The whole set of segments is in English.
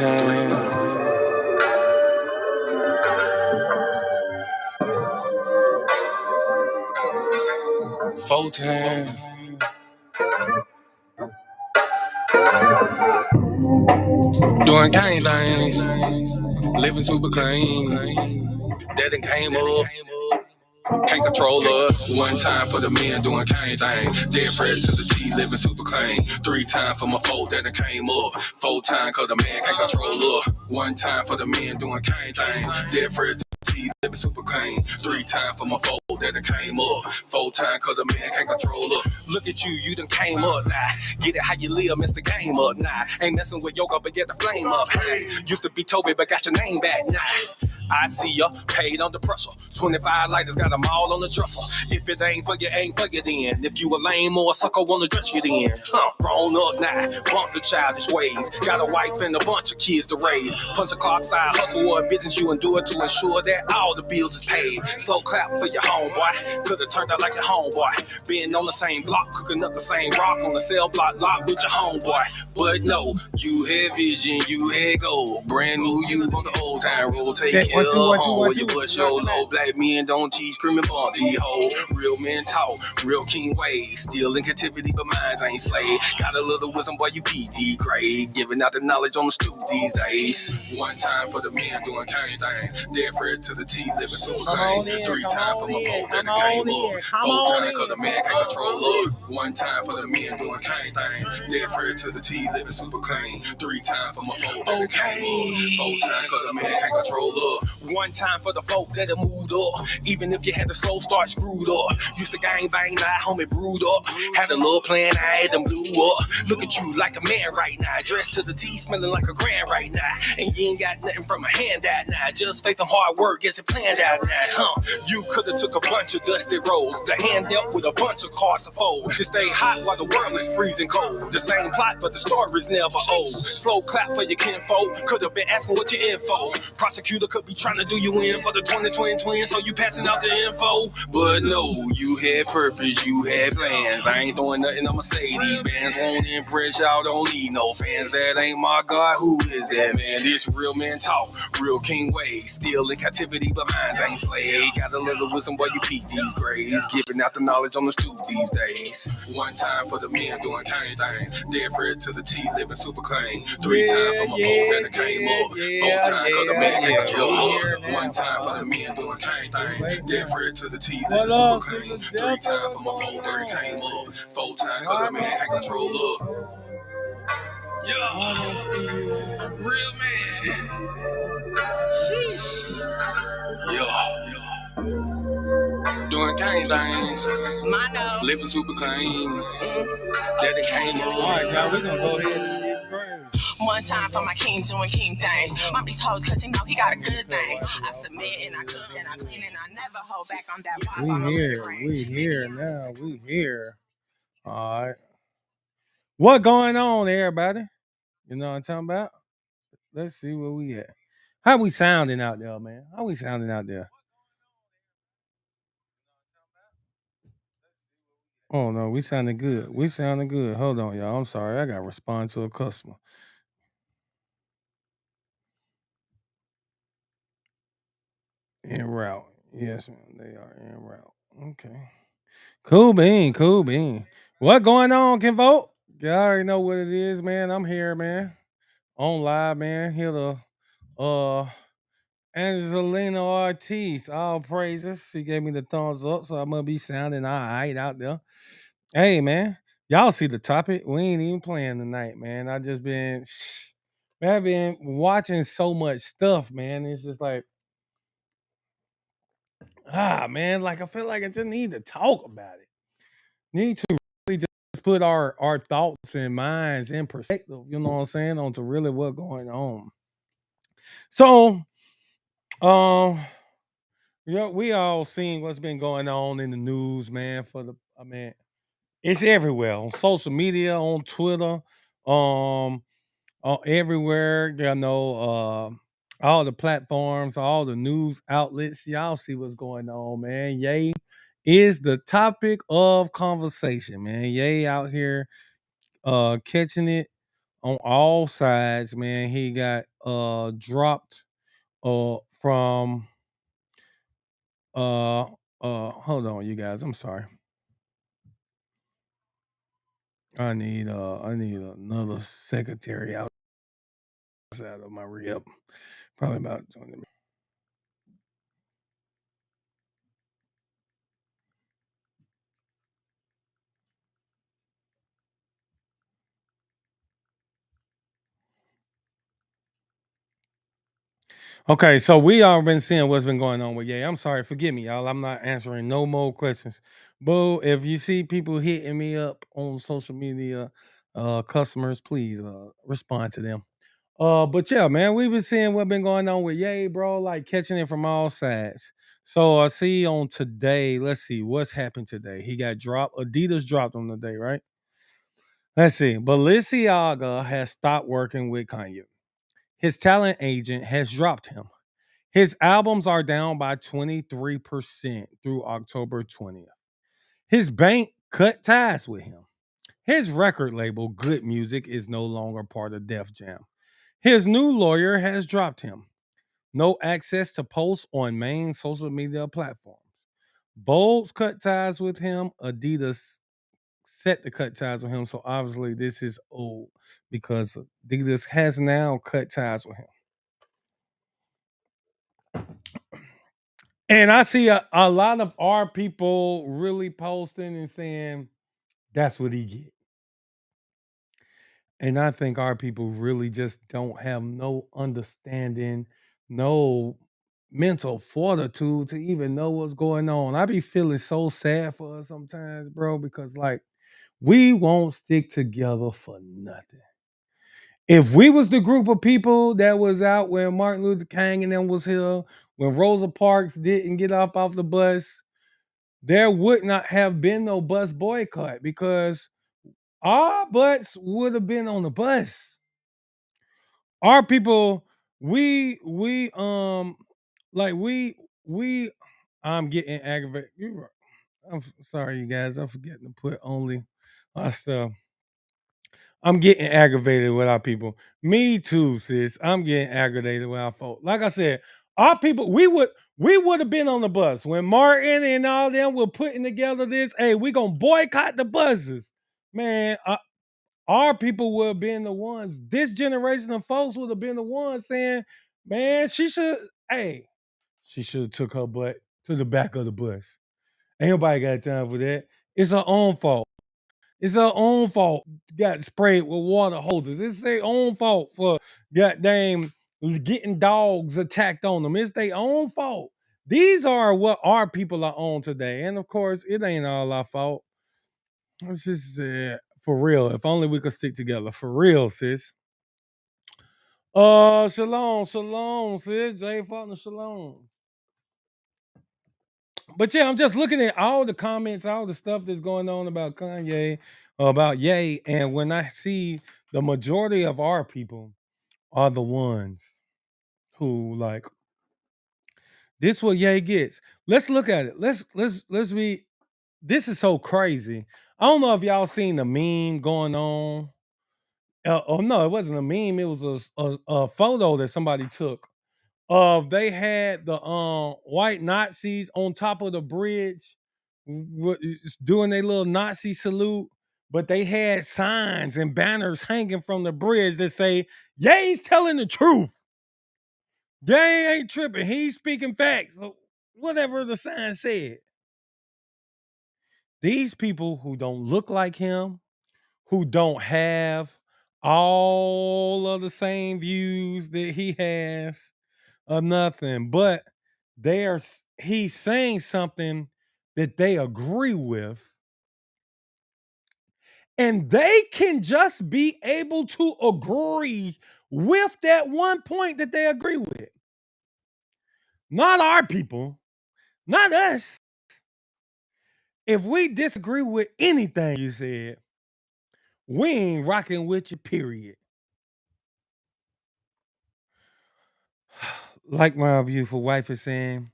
time. Full time. Doing gang things. Living super clean. That done came up. Can't control us. One time for the men doing cane thing. Dead fresh to the T, living super clean. 3 times for my folk that done came up. 4 times cause the man can't control us. 1 time for the men doing cane thing. Dead fresh to the T, living super clean. 3 times for my folk that done came up. 4 times cause the man can't control us. Look at you done came up now. Get it how you live, mess the game up now. Ain't messing with yoga, but get the flame up. Hey, used to be Toby, but got your name back now. I see ya, paid under pressure. 25 lighters, got them all on the dresser. If it ain't for you, ain't for you then. If you a lame or a sucker, wanna dress you then. Grown up now, bump the childish ways. Got a wife and a bunch of kids to raise. Punch a clock side, hustle or a business you endure to ensure that all the bills is paid. Slow clap for your homeboy. Could've turned out like your homeboy. Been on the same block, cooking up the same rock on the cell block lot with your homeboy. But no, you had vision, you had goal. Brand new you on the old time road. Take care. Where you push your low, black men don't teach, screaming bumpy hoe. Real men talk, real king ways. Still in captivity, but minds ain't slave. Got a little wisdom, boy, you PD grade. Giving out the knowledge on the stoop these days. 1 time for the men doing cane thing. Dead fresh to the T, living super clean. 3 times for my folk that came up. 4 times cause the man can't control up. 1 time for the men doing cane thing. Dead fresh to the T, living super clean. 3 times for my folk that came up. 4 times cause the man can't control up. 1 time for the folk that have moved up. Even if you had the slow start screwed up. Used to gang bang, now homie brewed up. Had a little plan, I had them blew up. Look at you like a man right now. Dressed to the T, smelling like a grand right now. And you ain't got nothing from a handout now. Just faith and hard work gets it planned out now. You could've took a bunch of dusty rolls. The hand dealt with a bunch of cards to fold. To stay hot while the world is freezing cold. The same plot, but the story's never old. Slow clap for your kinfolk. Could've been asking what your info. Prosecutor could be trying to do you in for the 2020 twins, so you passing out the info. But no, you had purpose, you had plans. I ain't throwing nothing on Mercedes. Bands won't impress y'all, don't need no fans. That ain't my God, who is that man? This real men talk, real king ways. Still in captivity, but minds ain't slave. Got a little wisdom, boy, you peep these grades. Giving out the knowledge on the stoop these days. 1 time for the men doing cane thing. Dead fresh to the T, living super clean. 3 times for my folk that came up. 4 times cause the man can't control up. 1 time for the men doing cane thing. Dead fresh to the T, living super clean. 3 times for my folk that came up. 4 times cause the man can't control up. Yeah, real man. Sheesh. Yeah. Doing cane things. Living super clean. That they came up. Alright, y'all, we're gonna go ahead and get crazy. 1 time for my king doing king things. Mom these hoes cause you know he got a good thing. I submit and I cook and I clean and I never hold back on that. We here now. We here. Alright. What going on, everybody? You know what I'm talking about? Let's see where we at. How we sounding out there, man? How we sounding out there? Oh no, we sounding good. We sounding good. Hold on, y'all. I'm sorry. I gotta respond to a customer. En route. Yes, man. They are en route. Okay. Cool bean. Cool bean. What going on, Ken Vote? Y'all already know what it is, man. I'm here, man. On live, man. Here to Angelina Ortiz. All praises. She gave me the thumbs up, so I'm gonna be sounding all right out there. Hey, man. Y'all see the topic? We ain't even playing tonight, man. I just been man, I've been watching so much stuff, man. It's just like man, like I feel like I just need to talk about it. Need to really just put our thoughts and minds in perspective, you know what I'm saying, onto really what's going on. So, yeah, we all seen what's been going on in the news, man. It's everywhere on social media, on Twitter, everywhere. You know, all the platforms, all the news outlets. Y'all see what's going on, man. Ye is the topic of conversation, man. Ye out here catching it on all sides, man. He got dropped from uh hold on, you guys. I'm sorry. I need another secretary outside of my rib. Probably about 20 minutes. Okay, so we all been seeing what's been going on with Ye. I'm sorry, forgive me, y'all. I'm not answering no more questions. Boo, if you see people hitting me up on social media, customers, please respond to them. But yeah, man, we've been seeing what been going on with Ye, bro, like catching it from all sides. So I see on today, let's see what's happened today. He got dropped. Adidas dropped him today, right? Let's see. Balenciaga has stopped working with Kanye. His talent agent has dropped him. His albums are down by 23% through October 20th. His bank cut ties with him. His record label, Good Music, is no longer part of Def Jam. His new lawyer has dropped him. No access to posts on main social media platforms. Bolds cut ties with him. Adidas set to cut ties with him. So obviously this is old because Adidas has now cut ties with him. And I see a lot of our people really posting and saying that's what he get. And I think our people really just don't have no understanding, no mental fortitude to even know what's going on. I be feeling so sad for us sometimes, bro, because like we won't stick together for nothing. If we was the group of people that was out when Martin Luther King and them was here, when Rosa Parks didn't get off the bus, there would not have been no bus boycott because our butts would have been on the bus. Our people, we like we I'm getting aggravated. I'm sorry, you guys. I'm forgetting to put only my stuff. I'm getting aggravated with our people. Me too, sis. I'm getting aggravated with our folk. Like I said, our people, we would have been on the bus when Martin and all them were putting together this. Hey, we gonna boycott the buses, man. Our people would have been the ones. This generation of folks would have been the ones saying, "Man, she should. Hey, she should have took her butt to the back of the bus. Ain't nobody got time for that. It's her own fault." It's her own fault. Got sprayed with water hoses. It's their own fault for goddamn getting dogs attacked on them. It's their own fault. These are what our people are on today. And of course, it ain't all our fault. It's just for real. If only we could stick together. For real, sis. Shalom, sis. Jay Faulkner, shalom. But yeah, I'm just looking at all the comments, all the stuff that's going on about Kanye, about Ye, and when I see the majority of our people are the ones who like this what Ye gets. Let's look at it. Let's be this is so crazy. I don't know if y'all seen the meme going on. Oh no, it wasn't a meme, it was a photo that somebody took of they had the white Nazis on top of the bridge doing their little Nazi salute, but they had signs and banners hanging from the bridge that say, Ye's telling the truth. Ye ain't tripping. He's speaking facts. So whatever the sign said. These people who don't look like him, who don't have all of the same views that he has, or nothing, but he's saying something that they agree with, and they can just be able to agree with that one point that they agree with. Not our people, not us. If we disagree with anything you said, we ain't rocking with you, period. Like my beautiful wife is saying,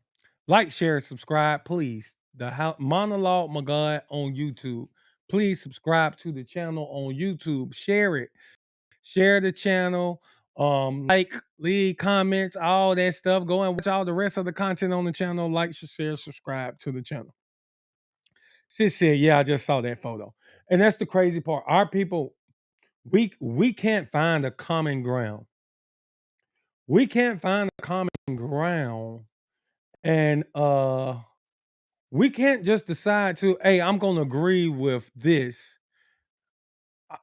like, share, subscribe, please. The monologue my God on YouTube. Please subscribe to the channel on YouTube. Share it. Share the channel. Like, leave comments, all that stuff. Go and watch all the rest of the content on the channel. Like, share, subscribe to the channel. Sis said, "Yeah, I just saw that photo," and that's the crazy part. Our people, we can't find a common ground. We can't find a common ground, and we can't just decide to, hey, I'm gonna agree with this.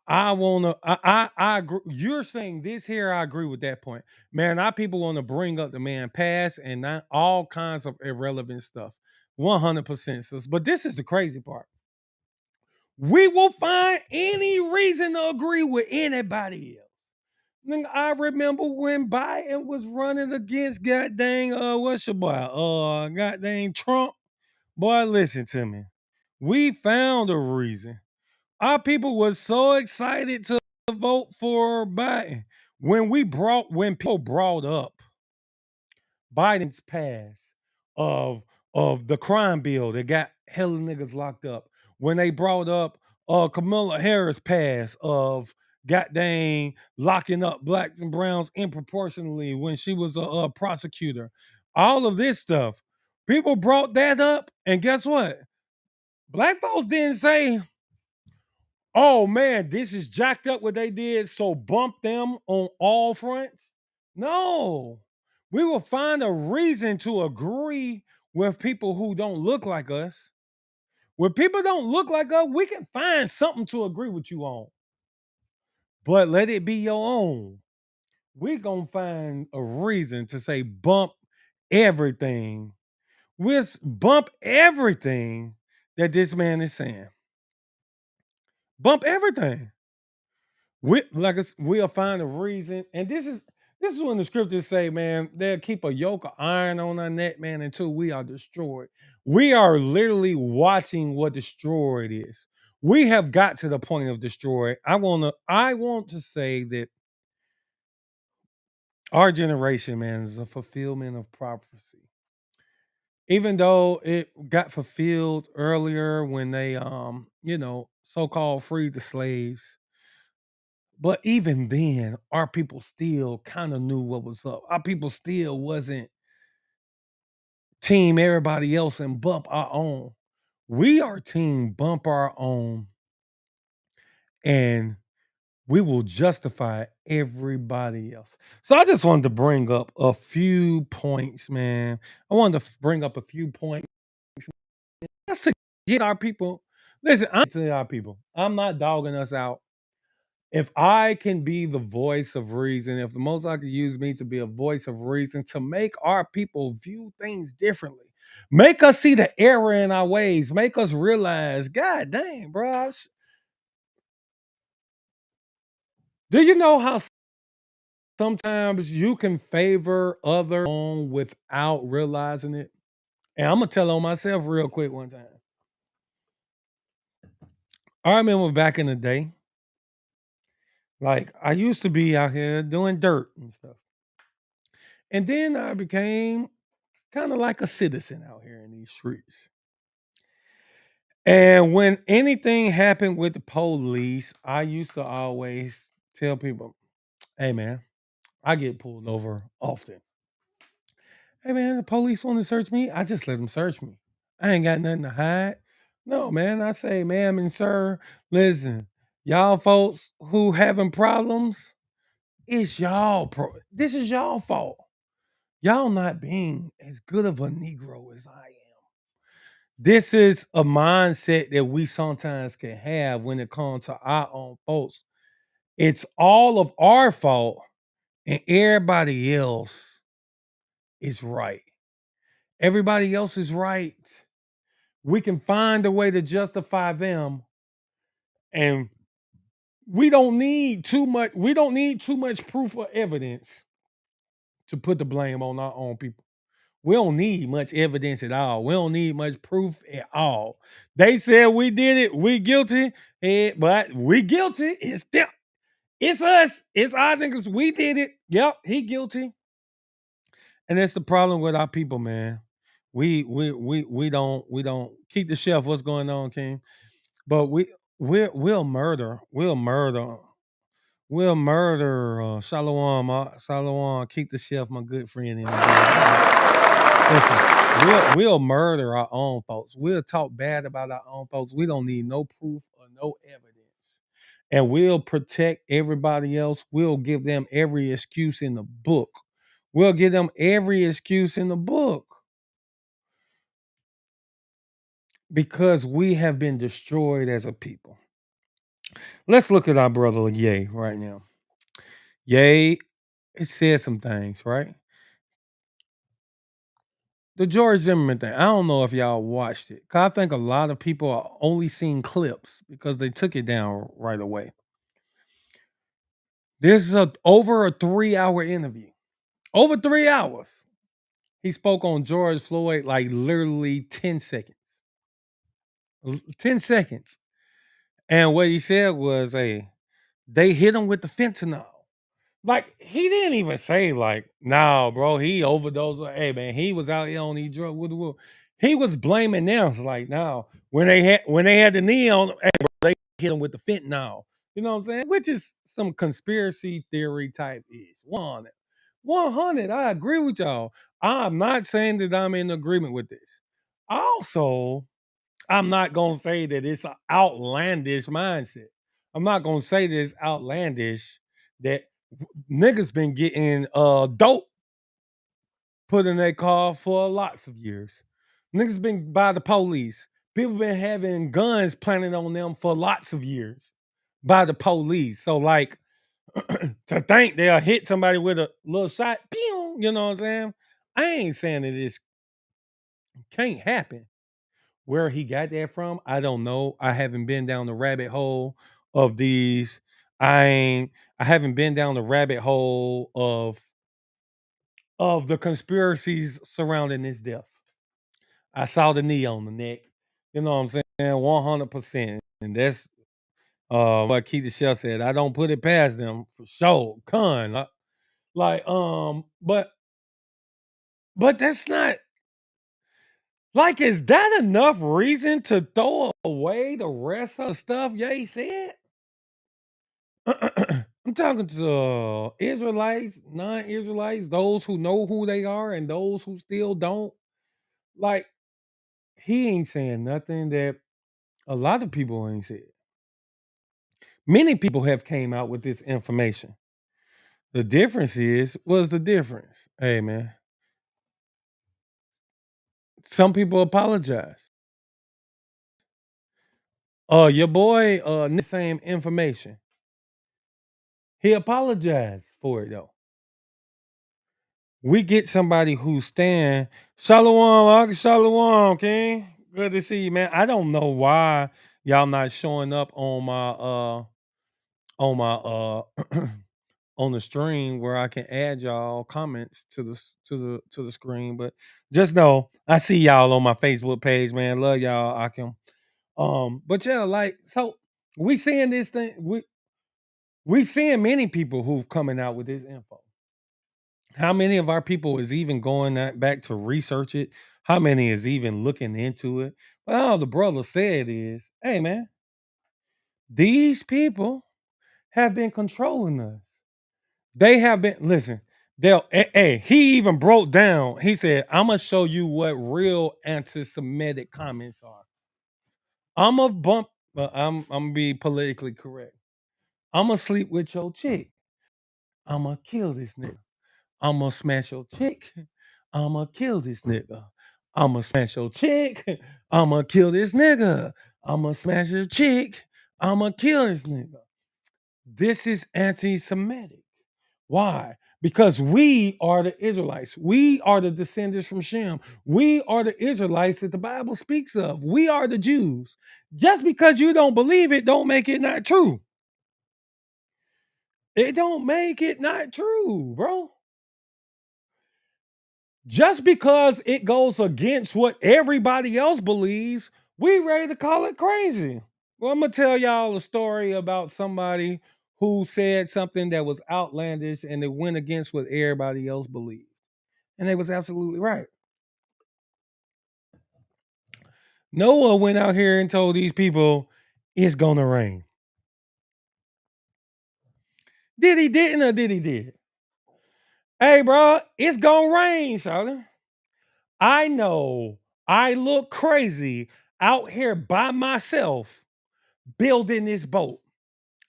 I wanna I agree. You're saying this here, I agree with that point. Man, our people want to bring up the man past and not all kinds of irrelevant stuff. 100%. Sis. But this is the crazy part. We will find any reason to agree with anybody else. Nigga, I remember when Biden was running against goddamn what's your boy? Goddamn Trump. Boy, listen to me. We found a reason. Our people was so excited to vote for Biden when people brought up Biden's pass of the crime bill that got hella niggas locked up. When they brought up Kamala Harris pass of goddamn locking up blacks and browns disproportionately when she was a prosecutor. All of this stuff. People brought that up, and guess what? Black folks didn't say, oh man, this is jacked up what they did, so bump them on all fronts. No, we will find a reason to agree with people who don't look like us. When people don't look like us, we can find something to agree with you on, but let it be your own. We're gonna find a reason to say bump everything. Bump everything that this man is saying. Bump everything. We'll find a reason, and this is when the scriptures say, man, they'll keep a yoke of iron on our neck, man, until we are destroyed. We are literally watching what destroyed is. We have got to the point of destroyed. I want to say that our generation, man, is a fulfillment of prophecy. Even though it got fulfilled earlier when they so-called freed the slaves. But even then, our people still kind of knew what was up. Our people still wasn't team everybody else and bump our own. We are team bump our own, and we will justify everybody else. So I just wanted to bring up a few points, man. I wanted to bring up a few points just to get our people. Listen, I'm telling our people, I'm not dogging us out. If I can be the voice of reason, if the Most High could use me to be a voice of reason to make our people view things differently, make us see the error in our ways, make us realize, God dang, bro, do you know how sometimes you can favor other without realizing it? And I'm gonna tell on myself real quick one time. I remember back in the day, like I used to be out here doing dirt and stuff. And then I became kind of like a citizen out here in these streets. And when anything happened with the police, I used to always tell people, hey man, I get pulled over often. Hey man, the police want to search me. I just let them search me. I ain't got nothing to hide. No, man. I say, ma'am and sir, listen, y'all folks who having problems, it's this is y'all fault. Y'all not being as good of a Negro as I am. This is a mindset that we sometimes can have when it comes to our own folks. It's all of our fault and everybody else is right. Everybody else is right. We can find a way to justify them, and we don't need too much proof or evidence to put the blame on our own people. We don't need much evidence at all. We don't need much proof at all. They said we did it. We guilty. But we guilty. It's them. It's us. It's our niggas. We did it. Yep, he guilty. And that's the problem with our people, man. We don't keep the chef. What's going on, King? But we'll murder. We'll murder We'll murder Shalom, Shalom, keep the chef, my good friend in the building. Listen, we'll murder our own folks. We'll talk bad about our own folks. We don't need no proof or no evidence. And we'll protect everybody else. We'll give them every excuse in the book. We'll give them every excuse in the book because we have been destroyed as a people. Let's look at our brother Ye right now. Ye, it said some things, right? The George Zimmerman thing. I don't know if y'all watched it. 'Cause I think a lot of people are only seeing clips because they took it down right away. This is over a 3-hour interview. Over 3 hours. He spoke on George Floyd like literally 10 seconds. 10 seconds. And what he said was, hey, they hit him with the fentanyl. Like, he didn't even say, like, nah, bro, he overdosed. Hey, man, he was out here on these drugs. He was blaming them. It's like, now, when they had the knee on, hey, bro, they hit him with the fentanyl. You know what I'm saying? Which is some conspiracy theory type is. 100. 100. I agree with y'all. I'm not saying that I'm in agreement with this. Also, I'm not gonna say that it's an outlandish mindset. I'm not gonna say that it's outlandish that niggas been getting dope put in their car for lots of years. Niggas been by the police. People been having guns planted on them for lots of years by the police. So like to think they'll hit somebody with a little shot, pew, you know what I'm saying? I ain't saying that this can't happen. Where he got that from, I don't know. I haven't been down the rabbit hole of these. I haven't been down the rabbit hole of the conspiracies surrounding his death. I saw the knee on the neck. You know what I'm saying? 100%. And that's what Keith Shell said. I don't put it past them for sure. Like, but that's not like, is that enough reason to throw away the rest of the stuff Ye said? I'm talking to Israelites, non-Israelites, those who know who they are and those who still don't. Like, he ain't saying nothing that a lot of people ain't said. Many people have came out with this information. The difference is, what's the difference? Hey man, some people apologize. Your boy same information. He apologized for it though. We get somebody who stand Shalom, Shalom, King. Good to see you, man. I don't know why y'all not showing up on my on the stream where I can add y'all comments to the screen. But just know I see y'all on my Facebook page, man. Love y'all. I can but yeah, like so we seeing this thing. We seeing many people who've coming out with this info. How many of our people is even going back to research it? How many is even looking into it? Well, all the brother said is, hey man, these people have been controlling us. They have been, listen, hey, he even broke down. He said, I'm gonna show you what real anti-Semitic comments are. I'm a bump, I'm gonna be politically correct. I'm gonna sleep with your chick. I'm gonna kill this nigga. I'm gonna smash your chick. I'm gonna kill this nigga. I'm gonna smash your chick. I'm gonna kill this nigga. I'm gonna smash your chick. I'm gonna kill this nigga. This is anti Semitic. Why? Because we are the Israelites. We are the descendants from Shem. We are the Israelites that the Bible speaks of. We are the Jews. Just because you don't believe it, don't make it not true. It don't make it not true, bro. Just because it goes against what everybody else believes, we ready to call it crazy. Well, I'm gonna tell y'all a story about somebody who said something that was outlandish and it went against what everybody else believed. And they was absolutely right. Noah went out here and told these people it's gonna rain. Did he didn't or did he did? Hey, bro, it's gonna rain, shawty. I know I look crazy out here by myself building this boat.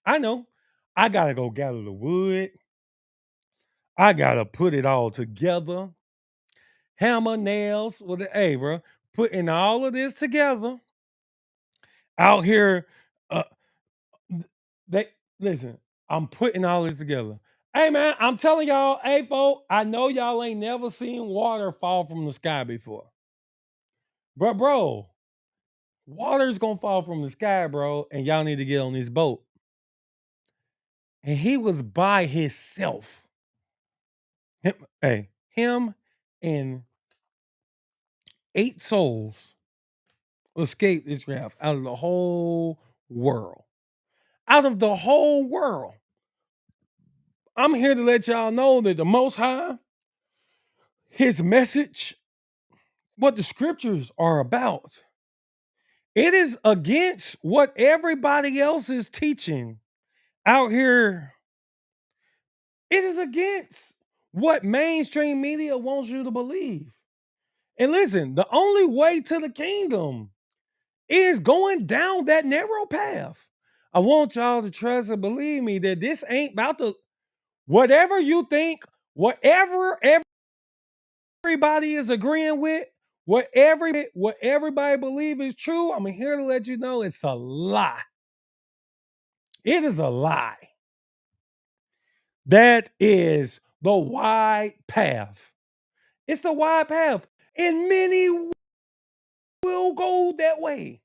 I know. I gotta go gather the wood. I gotta put it all together. Hammer, nails. Well, hey, bro, putting all of this together out here. Uh, they listen. I'm putting all this together. Hey, man, I'm telling y'all, hey, folks, I know y'all ain't never seen water fall from the sky before, but bro, water's gonna fall from the sky, bro, and y'all need to get on this boat. And he was by himself. Him and 8 souls escaped this raft out of the whole world. Out of the whole world. I'm here to let y'all know that the Most High, his message, what the scriptures are about, it is against what everybody else is teaching out here. It is against what mainstream media wants you to believe. And listen, the only way to the kingdom is going down that narrow path. I want y'all to trust and believe me that this ain't about the whatever you think, whatever everybody is agreeing with, what everybody believe is true. I'm here to let you know it's a lie. It is a lie. That is the wide path. It's the wide path. And many will go that way.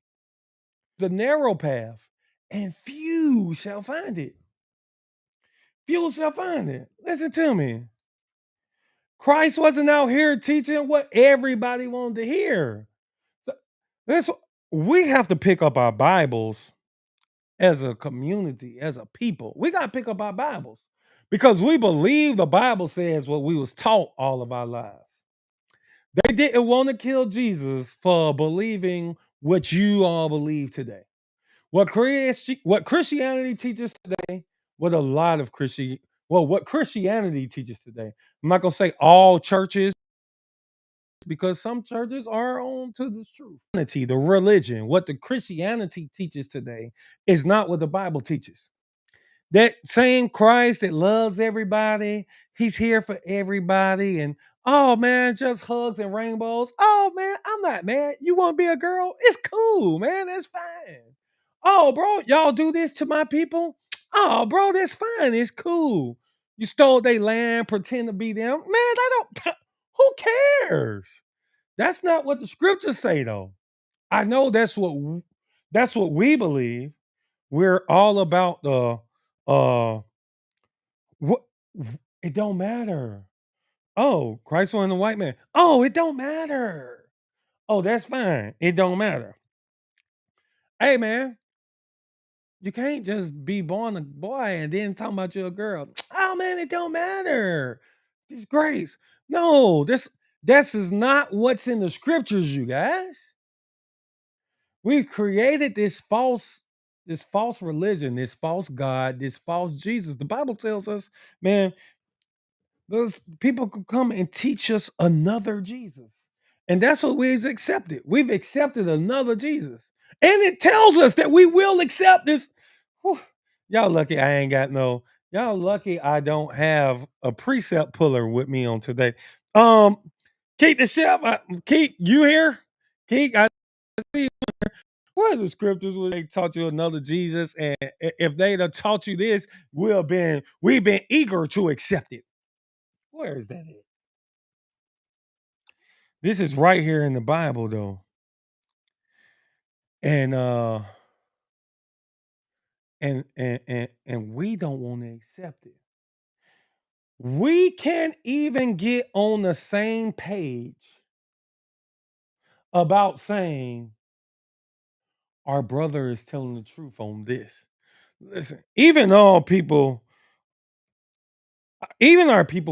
The narrow path, and few shall find it. Few shall find it. Listen to me. Christ wasn't out here teaching what everybody wanted to hear. So that's we have to pick up our Bibles as a community, as a people. We got to pick up our Bibles because we believe the Bible says what we was taught all of our lives. They didn't want to kill Jesus for believing what you all believe today. What Christianity teaches today, what a lot of what Christianity teaches today. I'm not gonna say all churches because some churches are on to the truth. The religion, what the Christianity teaches today is not what the Bible teaches. That same Christ that loves everybody, he's here for everybody. And oh man, just hugs and rainbows. Oh man, I'm not mad. You want to be a girl? It's cool, man. That's fine. Oh, bro, y'all do this to my people? Oh, bro, that's fine. It's cool. You stole their land, pretend to be them. Man, I don't who cares? That's not what the scriptures say, though. I know that's what we believe. We're all about the what it don't matter. Oh, Christ on the white man. Oh, it don't matter. Oh, that's fine. It don't matter. Hey man, you can't just be born a boy and then talk about you're a girl. Oh man, it don't matter. It's grace. No, this is not what's in the scriptures, you guys. We've created this false religion, this false God, this false Jesus. The Bible tells us, man, those people could come and teach us another Jesus. And that's what we've accepted. We've accepted another Jesus. And it tells us that we will accept this. Whew. Y'all lucky I ain't got no, y'all lucky I don't have a precept puller with me on today. Um, Keith the chef, Keith, you here? Keith, I see. What are the scriptures where they taught you another Jesus? And if they'd have taught you this, we've been eager to accept it. Where is that at? This is right here in the Bible though. And and we don't want to accept it. We can't even get on the same page about saying our brother is telling the truth on this. Listen, even our people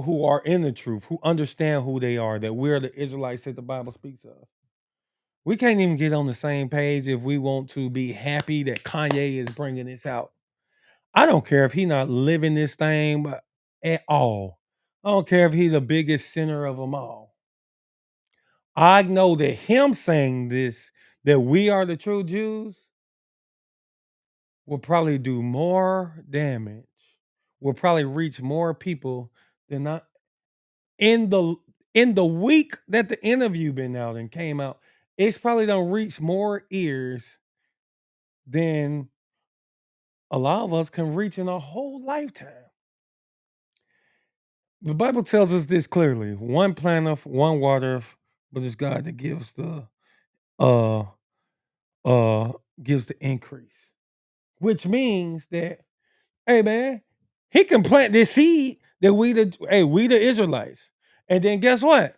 who are in the truth, who understand who they are, that we're the Israelites that the Bible speaks of. We can't even get on the same page if we want to be happy that Kanye is bringing this out. I don't care if he not living this thing at all. I don't care if he the biggest sinner of them all. I know that him saying this, that we are the true Jews, will probably do more damage, will probably reach more people than not in the week that the interview been out and came out. It's probably don't reach more ears than a lot of us can reach in a whole lifetime. The Bible tells us this clearly: one planteth, one watereth, but it's God that uh uh gives the increase. Which means that, hey man, he can plant this seed that we the Israelites. And then guess what?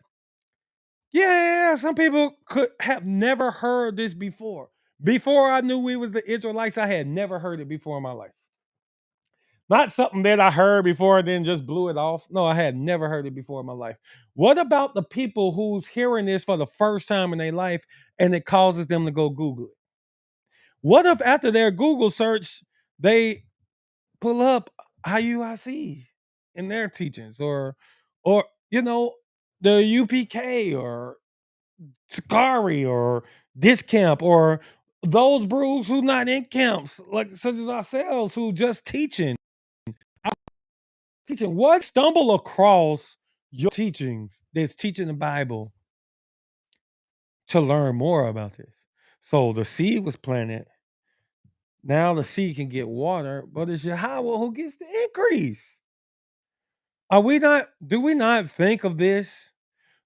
Yeah, some people could have never heard this before. Before I knew we was the Israelites, I had never heard it before in my life. Not something that I heard before and then just blew it off. No, I had never heard it before in my life. What about the people who's hearing this for the first time in their life and it causes them to go Google it? What if after their Google search, they pull up IUIC in their teachings or the UPK or Sakari or this camp or those brews who not in camps, like such as ourselves who just teaching what stumble across your teachings that's teaching the Bible to learn more about this. So the seed was planted. Now the seed can get water, but it's Yahweh who gets the increase. Are we not? Do we not think of this?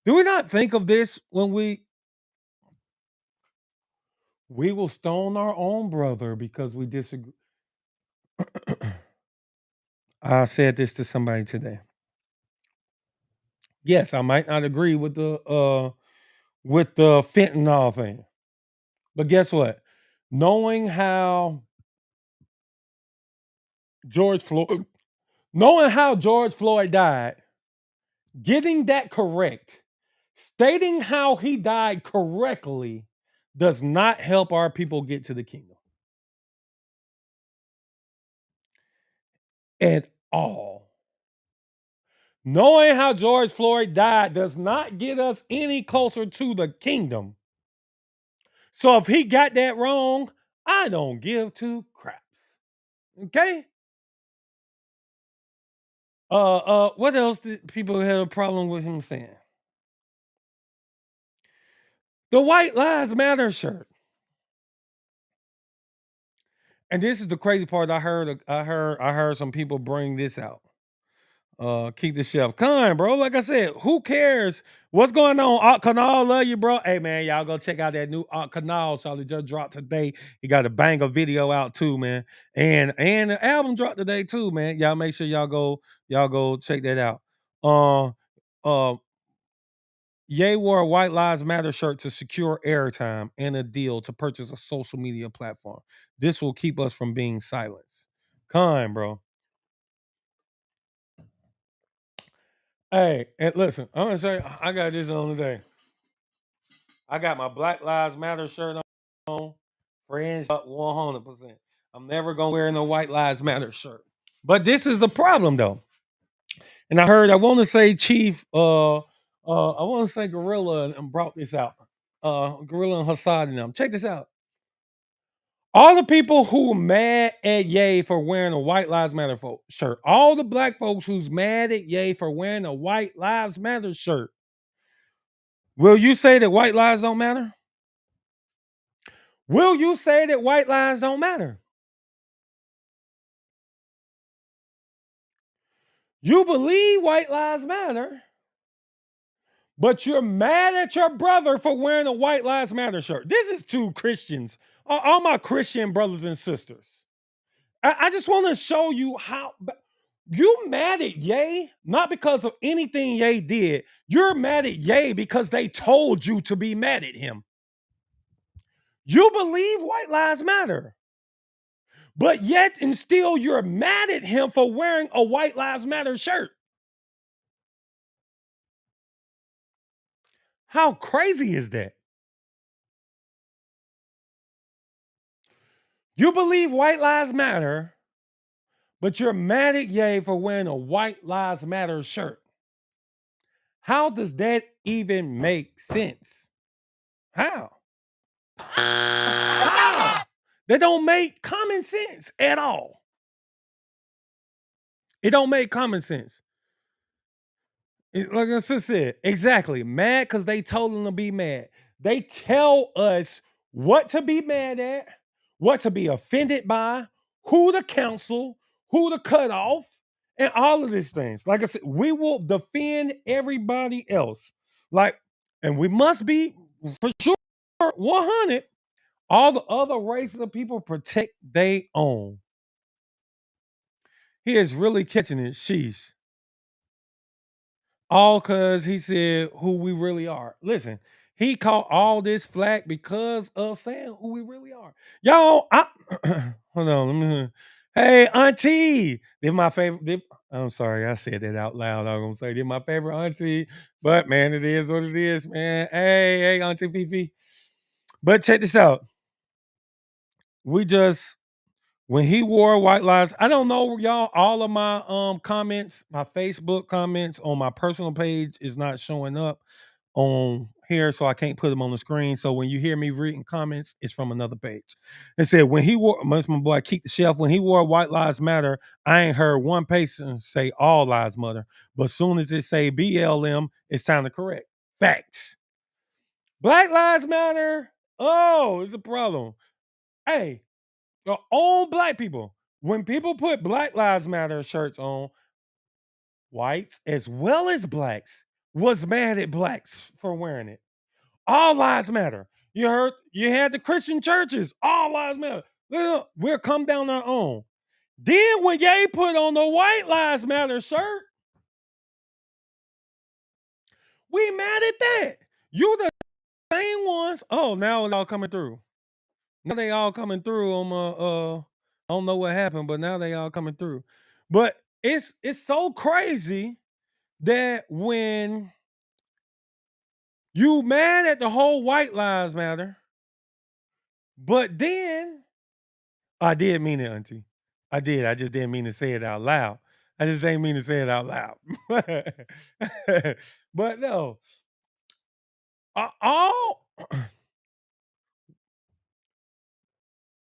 Do we not think of this when we will stone our own brother because we disagree? I said this to somebody today. Yes, I might not agree with the fentanyl thing, but guess what? Knowing how George Floyd, knowing how George Floyd died, getting that correct, stating how he died correctly, does not help our people get to the kingdom at all. Knowing how George Floyd died does not get us any closer to the kingdom. So if he got that wrong, I don't give two craps. Okay? What else did people have a problem with him saying? The White Lives Matter shirt. And this is the crazy part. I heard some people bring this out. Keep the shelf kind, bro. Like I said, who cares what's going on? Canal love you, bro. Hey man, y'all go check out that new Canal. Charlie just dropped today. He got a banger video out too, man. And the album dropped today too, man. Y'all make sure y'all go check that out. Uh, uh, Ye wore a White Lives Matter shirt to secure airtime and a deal to purchase a social media platform. This will keep us from being silenced. Kind, bro. Hey, and listen, I'm gonna say I got this on today. I got my Black Lives Matter shirt on. Friends up 100%. I'm never gonna wear no White Lives Matter shirt. But this is the problem though. And I want to say Chief, I want to say Gorilla and brought this out. Gorilla and Hassad and them. Check this out. All the people who mad at Ye for wearing a White Lives Matter shirt, all the black folks who's mad at Ye for wearing a White Lives Matter shirt, will you say that white lives don't matter? Will you say that white lives don't matter? You believe white lives matter, but you're mad at your brother for wearing a White Lives Matter shirt. This is two Christians, all my Christian brothers and sisters. I just want to show you how you mad at Ye, not because of anything Ye did. You're mad at Ye because they told you to be mad at him. You believe white lives matter, but yet and still you're mad at him for wearing a White Lives Matter shirt. How crazy is that? You believe white lives matter, but you're mad at Ye for wearing a White Lives Matter shirt. How does that even make sense? How? How? That don't make common sense at all. It don't make common sense. Like I just said, exactly. Mad because they told them to be mad. They tell us what to be mad at, what to be offended by, who to cancel, who to cut off, and all of these things. Like I said, we will defend everybody else. Like, and we must be for sure 100. All the other races of people protect their own. He is really catching it. Sheesh. All because he said who we really are. Listen, he caught all this flack because of saying who we really are. Y'all, hold on. Hey, Auntie. They're my favorite. I'm sorry, I said that out loud. I was gonna say they're my favorite auntie, but man, it is what it is, man. Hey, Auntie Fifi. But check this out. We just when he wore white lies, I don't know, y'all. All of my comments, my Facebook comments on my personal page is not showing up on here, so I can't put them on the screen. So when you hear me reading comments, it's from another page. It said when he wore, that's my boy Keep the Shelf. When he wore White Lives Matter, I ain't heard one person say all lives matter. But soon as it say BLM, it's time to correct. Facts. Black Lives Matter. Oh, it's a problem. Hey, all black people. When people put Black Lives Matter shirts on, whites as well as blacks was mad at blacks for wearing it. All lives matter. You heard? You had the Christian churches. All lives matter. We'll come down our own. Then when Ye put on the White Lives Matter shirt, we mad at that. You the same ones. Oh, now it's all coming through. Now they all coming through on my I don't know what happened, but now they all coming through. But it's so crazy that when you mad at the whole White Lives Matter, but then I did mean it, Auntie. I did. I just didn't mean to say it out loud. I just ain't mean to say it out loud. But no, all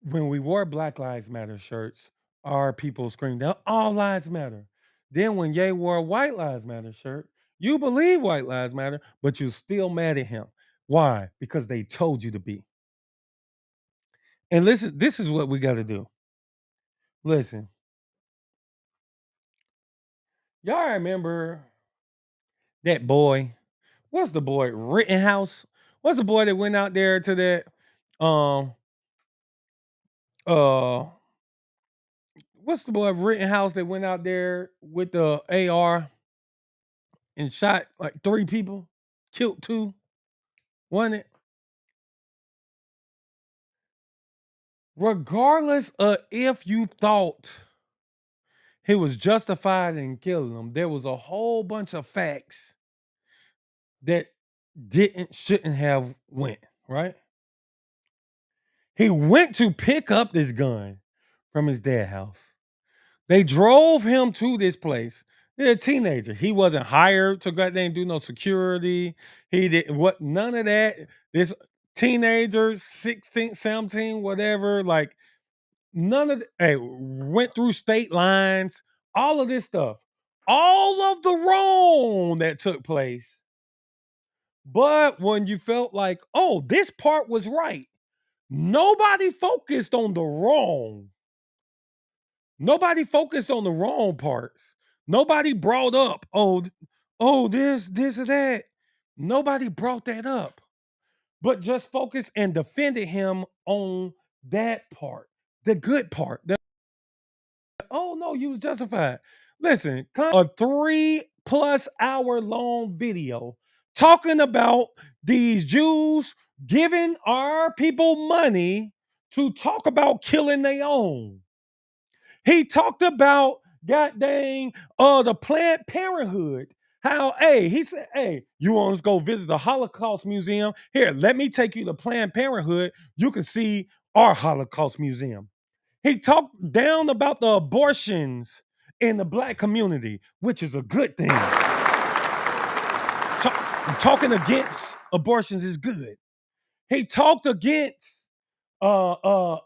when we wore Black Lives Matter shirts, our people screamed out, "All lives matter." Then when Ye wore a White Lives Matter shirt, you believe White Lives Matter, but you still mad at him. Why? Because they told you to be. And listen, this is what we got to do. Listen, y'all remember that boy? What's the boy? Rittenhouse? What's the boy that went out there to that? Uh, what's the boy Rittenhouse that went out there with the AR and shot like 3 people, killed 2? Wasn't it? Regardless of if you thought he was justified in killing them, there was a whole bunch of facts that shouldn't have went, right? He went to pick up this gun from his dad's house. They drove him to this place. He's a teenager. He wasn't hired to goddamn do no security. He did what none of that. This teenager, 16, 17, whatever, like none of hey, went through state lines, all of this stuff. All of the wrong that took place. But when you felt like, oh, this part was right, nobody focused on the wrong. Nobody focused on the wrong parts. Nobody brought up, this or that. Nobody brought that up, but just focused and defended him on that part, the good part. Oh no, you was justified. Listen, a 3+ hour long video talking about these Jews giving our people money to talk about killing their own. He talked about god dang the Planned Parenthood. How, hey, he said, hey, you want to go visit the Holocaust Museum? Here, let me take you to Planned Parenthood. You can see our Holocaust Museum. He talked down about the abortions in the black community, which is a good thing. Talking against abortions is good. He talked against uh uh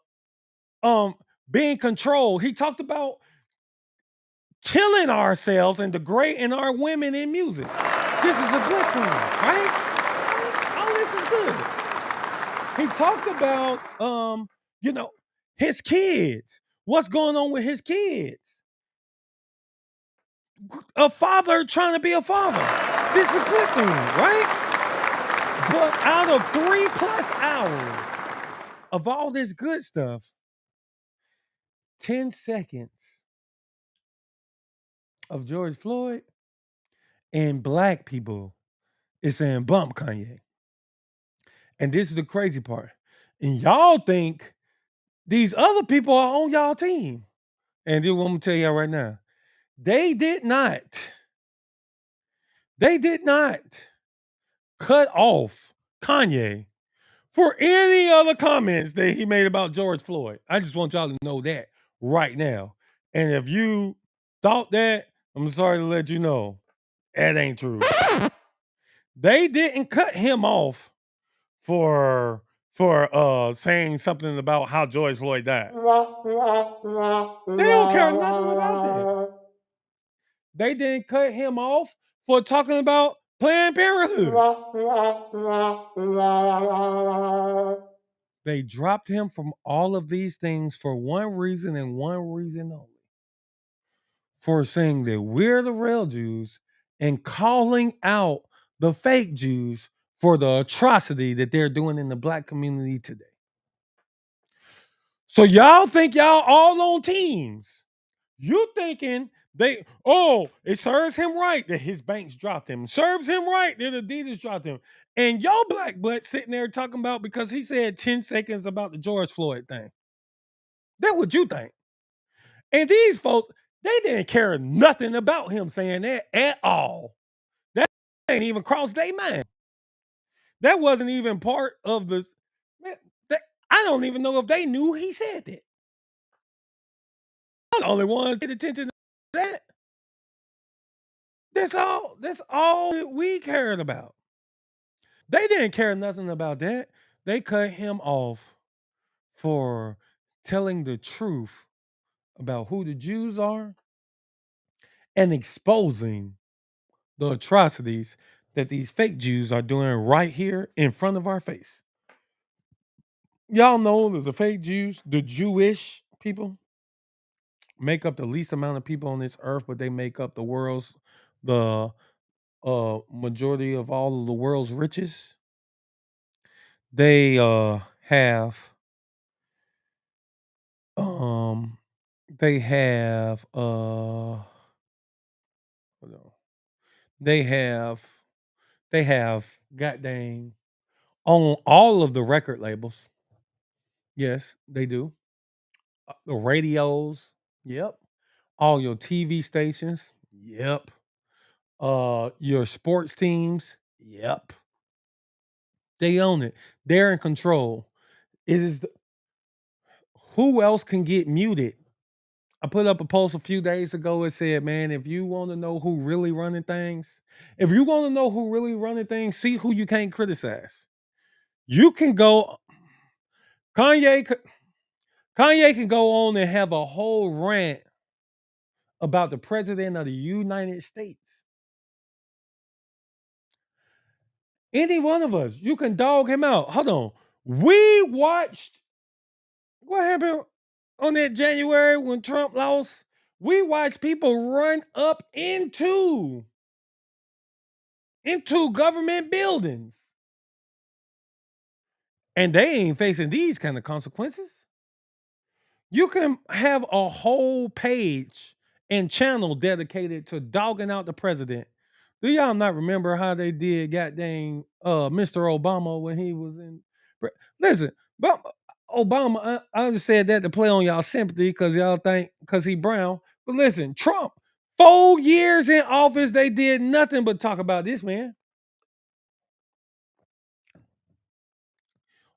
um being controlled. He talked about killing ourselves and degrading our women in music. This is a good thing, right? All this is good. He talked about you know, his kids. What's going on with his kids? A father trying to be a father. This is a good thing, right? But out of 3+ hours of all this good stuff, 10 seconds of George Floyd and black people is saying bump Kanye. And this is the crazy part. And y'all think these other people are on y'all team. And then I'm gonna tell y'all right now, they did not cut off Kanye for any other comments that he made about George Floyd. I just want y'all to know that right now. And if you thought that, I'm sorry to let you know that ain't true. They didn't cut him off for saying something about how George Floyd died. They don't care nothing about that. They didn't cut him off for talking about Planned Parenthood. They dropped him from all of these things for one reason and one reason only. For saying that we're the real Jews and calling out the fake Jews for the atrocity that they're doing in the black community today. So y'all think y'all all on teams. You thinking it serves him right that his banks dropped him. Serves him right that Adidas dropped him. And y'all black butt sitting there talking about because he said 10 seconds about the George Floyd thing. That's what you think. And these folks, they didn't care nothing about him saying that at all. That ain't even crossed their mind. That wasn't even part of this. I don't even know if they knew he said that. I'm the only one paid attention to that. That's all that we cared about. They didn't care nothing about that. They cut him off for telling the truth about who the Jews are and exposing the atrocities that these fake Jews are doing right here in front of our face. Y'all know that the fake Jews, the Jewish people, make up the least amount of people on this earth, but they make up the majority of all of the world's riches. They have um they have hold on. they have they have god dang on all of the record labels. Yes, they do. The radios, yep. All your TV stations, yep. Your sports teams, yep. They own it. They're in control. It is who else can get muted? I put up a post a few days ago. It said, man, if you want to know who really running things, see who you can't criticize. You can go, Kanye, Kanye can go on and have a whole rant about the president of the United States. Any one of us, you can dog him out. Hold on. We watched what happened on that January when Trump lost. We watched people run up into government buildings. And they ain't facing these kind of consequences. You can have a whole page and channel dedicated to dogging out the president. Do y'all not remember how they did goddamn Mr. Obama when he was in? Listen, Obama, I just said that to play on y'all sympathy because y'all think because he brown. But listen, Trump, 4 years in office, they did nothing but talk about this man.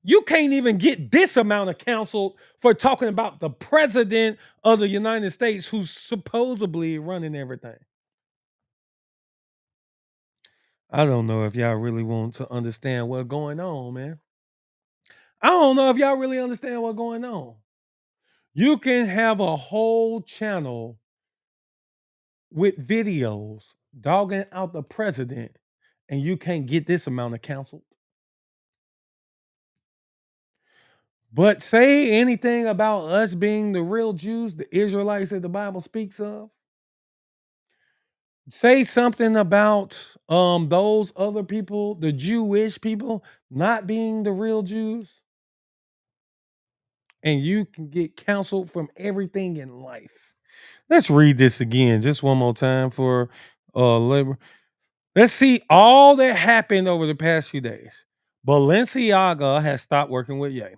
You can't even get this amount of counsel for talking about the president of the United States who's supposedly running everything. I don't know if y'all really want to understand what's going on, man. I don't know if y'all really understand what's going on. You can have a whole channel with videos dogging out the president, and you can't get this amount of counsel. But say anything about us being the real Jews, the Israelites that the Bible speaks of. Say something about those other people, the Jewish people, not being the real Jews, and you can get counsel from everything in life. Let's read this again, just one more time for labor. Let's see all that happened over the past few days. Balenciaga has stopped working with Ye.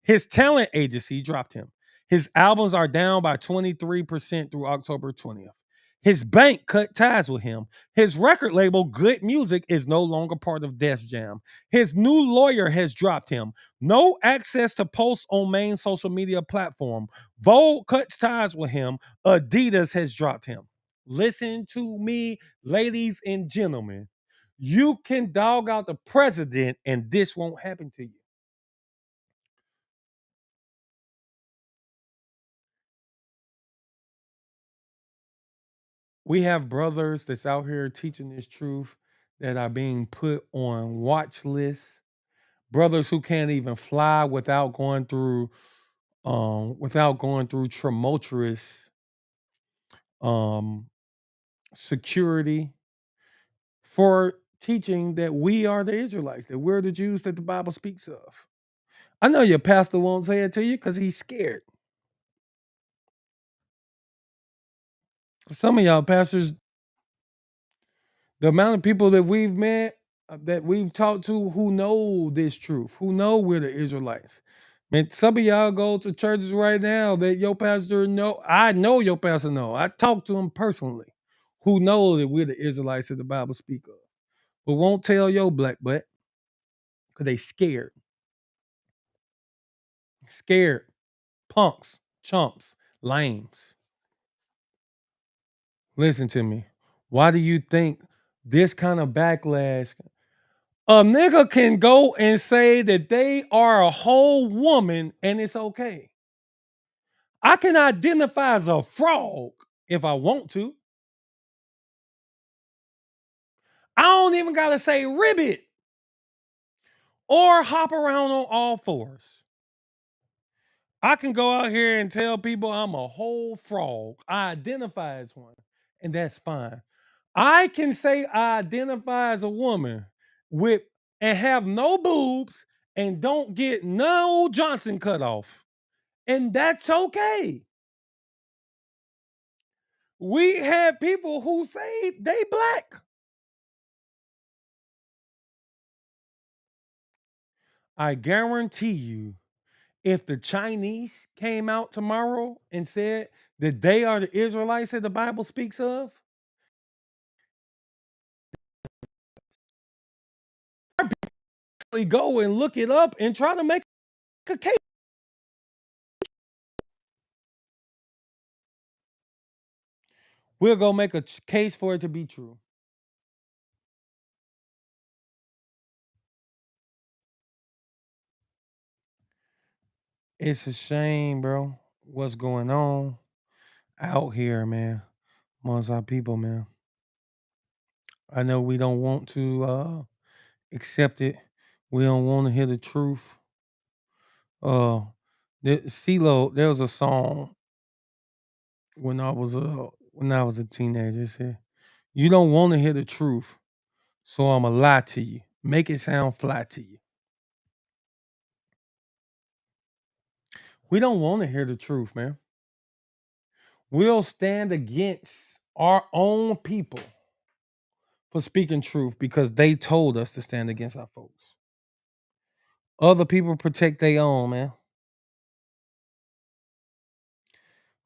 His talent agency dropped him. His albums are down by 23% through October 20th. His bank cut ties with him. His record label, Good Music, is no longer part of Def Jam. His new lawyer has dropped him. No access to posts on main social media platform. Vogue cuts ties with him. Adidas has dropped him. Listen to me, ladies and gentlemen. You can dog out the president, and this won't happen to you. We have brothers that's out here teaching this truth that are being put on watch lists. Brothers who can't even fly without going through tumultuous um security for teaching that we are the Israelites, that we're the Jews that the Bible speaks of. I know your pastor won't say it to you because he's scared. Some of y'all pastors, the amount of people that we've met, that we've talked to who know this truth, who know we're the Israelites. Man, some of y'all go to churches right now that your pastor know. I know your pastor know. I talk to him personally, who know that we're the Israelites that the Bible speak of, but won't tell your black butt because they scared. Scared. Punks, chumps, lames. Listen to me. Why do you think this kind of backlash? A nigga can go and say that they are a whole woman and it's okay. I can identify as a frog if I want to. I don't even gotta say ribbit or hop around on all fours. I can go out here and tell people I'm a whole frog. I identify as one, and that's fine. I can say I identify as a woman with and have no boobs and don't get no Johnson cut off. And that's okay. We had people who say they black. I guarantee you, if the Chinese came out tomorrow and said that they are the Israelites that the Bible speaks of, we go and look it up and try to make a case. We'll go make a case for it to be true. It's a shame, bro, what's going on out here, man, amongst our people, man. I know we don't want to accept it. We don't want to hear the truth. Uh, CeeLo, there was a song when I was a teenager. It said, "You don't want to hear the truth, so I'ma lie to you, make it sound fly to you." We don't want to hear the truth, man. We'll stand against our own people for speaking truth because they told us to stand against our folks. Other people protect their own, man.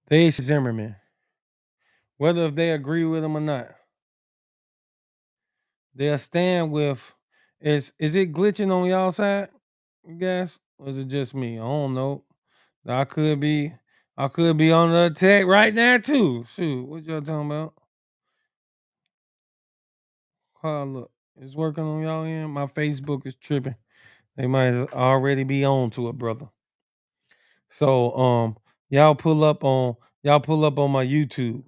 They Zimmerman, whether if they agree with him or not, they'll stand with. Is it glitching on y'all side? Guess? Or is it just me? I don't know. I could be I could be on the attack right now too. Shoot, what y'all talking about? Look, it's working on y'all end. My Facebook is tripping. They might already be on to it, brother. So y'all pull up on my YouTube.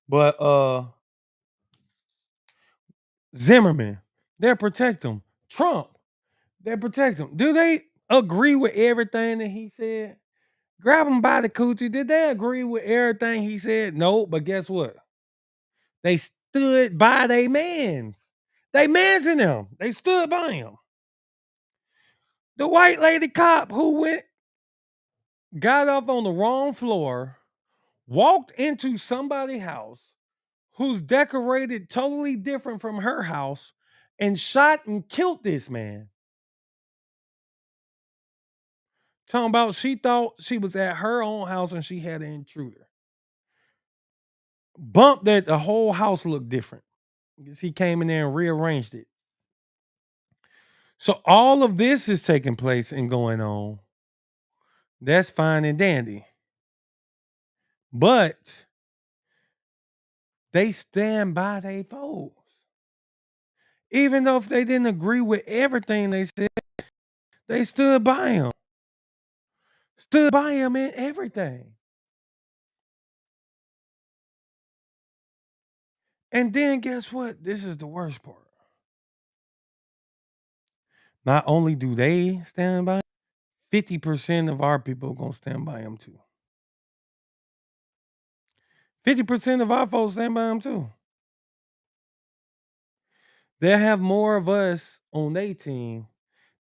But Zimmerman, they protect him. Trump, they protect him. Do they agree with everything that he said? Grab him by the coochie. Did they agree with everything he said? No, but guess what? They stood by their mans. They mans in them. They stood by him. The white lady cop who got up on the wrong floor, walked into somebody's house who's decorated totally different from her house, and shot and killed this man. Talking about she thought she was at her own house and she had an intruder. Bumped that the whole house looked different because he came in there and rearranged it. So all of this is taking place and going on. That's fine and dandy. But they stand by their folks. Even though if they didn't agree with everything they said, they stood by him. Stood by him in everything. And then guess what? This is the worst part. Not only do they stand by him, 50% of our people are going to stand by him too. 50% of our folks stand by him too. They'll have more of us on their team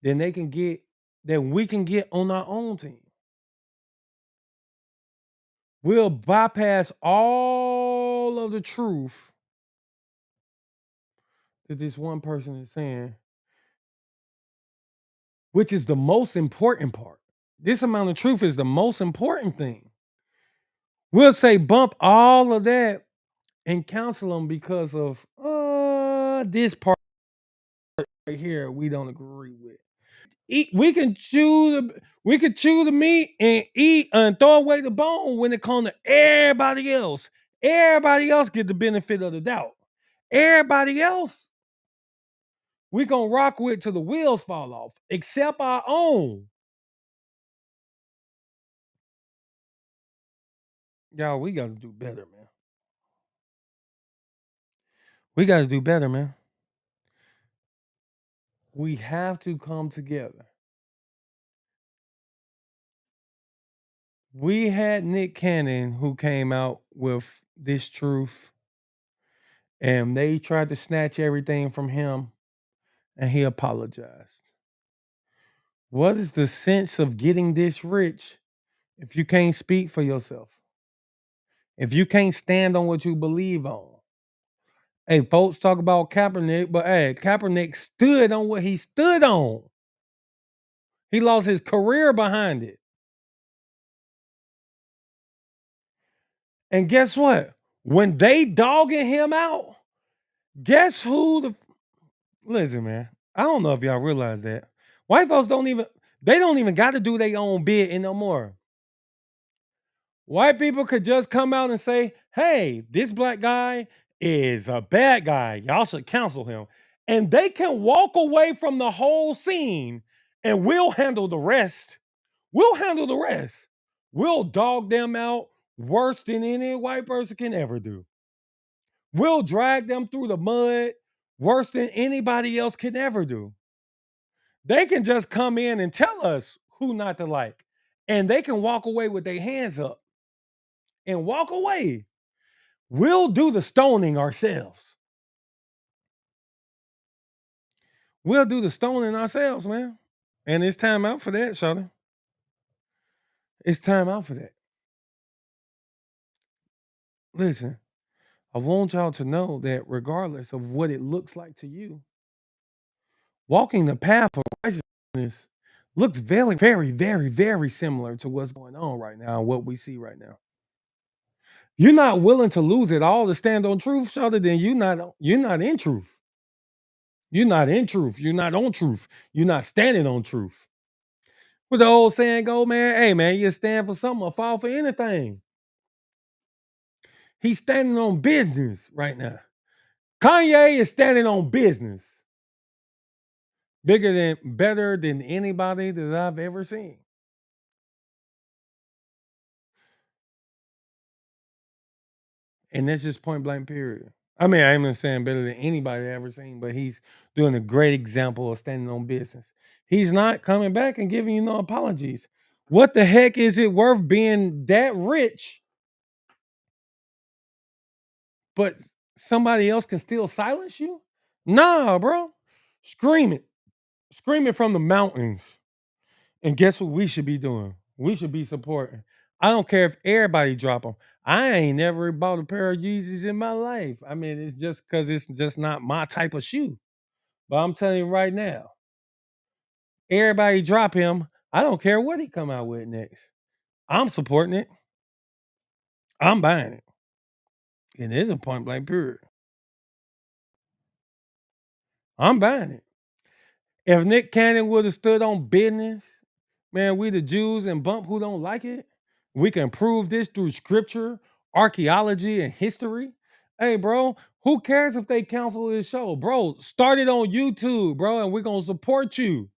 than we can get on our own team. We'll bypass all of the truth that this one person is saying, which is the most important part. This amount of truth is the most important thing. We'll say bump all of that and counsel them because of this part right here we don't agree with. We can chew the meat and eat and throw away the bone when it comes to everybody else. Everybody else get the benefit of the doubt. Everybody else we gonna rock with till the wheels fall off, except our own. Y'all, we gotta do better, man. We gotta do better, man. We have to come together. We had Nick Cannon who came out with this truth, and they tried to snatch everything from him, and he apologized. What is the sense of getting this rich if you can't speak for yourself? If you can't stand on what you believe on? Hey, folks talk about Kaepernick, but hey, Kaepernick stood on what he stood on. He lost his career behind it. And guess what? When they dogging him out, guess who listen, man. I don't know if y'all realize that. White folks don't even got to do their own bid no more. White people could just come out and say, hey, this black guy is a bad guy. Y'all should counsel him. And they can walk away from the whole scene and we'll handle the rest. We'll handle the rest. We'll dog them out worse than any white person can ever do. We'll drag them through the mud worse than anybody else can ever do. They can just come in and tell us who not to like. And they can walk away with their hands up and walk away. We'll do the stoning ourselves. We'll do the stoning ourselves, man. And it's time out for that, Shawty. It's time out for that. Listen, I want y'all to know that regardless of what it looks like to you, walking the path of righteousness looks very, very, very, very similar to what's going on right now and what we see right now. You're not willing to lose it all to stand on truth, Shawty, then you're not in truth. You're not in truth. You're not on truth. You're not standing on truth. What the old saying go, man? Hey, man, you stand for something or fall for anything. He's standing on business right now. Kanye is standing on business. Better than anybody that I've ever seen. And that's just point blank period. I mean, I ain't even saying better than anybody I've ever seen, but he's doing a great example of standing on business. He's not coming back and giving you no apologies. What the heck is it worth being that rich, but somebody else can still silence you? Nah, bro. Scream it. Scream it from the mountains. And guess what we should be doing? We should be supporting. I don't care if everybody drop them. I ain't never bought a pair of Yeezys in my life. I mean, it's just because it's just not my type of shoe. But I'm telling you right now, everybody drop him. I don't care what he come out with next. I'm supporting it. I'm buying it. And it's a point blank period. I'm buying it. If Nick Cannon would have stood on business, man, we the Jews and bump who don't like it. We can prove this through scripture, archaeology, and history. Hey, bro, who cares if they cancel this show? Bro, start it on YouTube, bro, and we're gonna support you.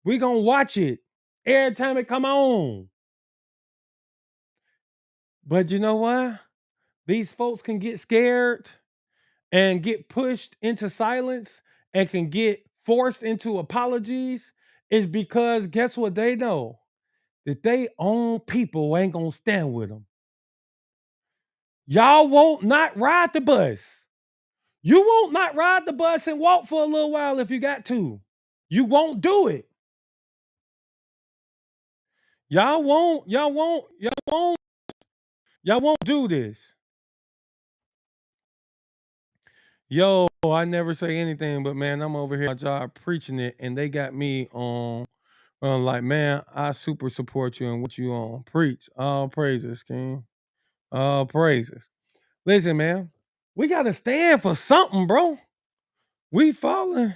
We're gonna watch it every time it come on. But you know what? These folks can get scared and get pushed into silence and can get forced into apologies is because guess what they know? That they own people ain't gonna stand with them. Y'all won't not ride the bus. You won't not ride the bus and walk for a little while if you got to. You won't do it. Y'all won't do this. Yo, I never say anything, but man, I'm over here my job preaching it, and they got me on. Like, man, I super support you and what you on. Preach. All praises, King. All praises. Listen, man, we gotta stand for something, bro. We falling.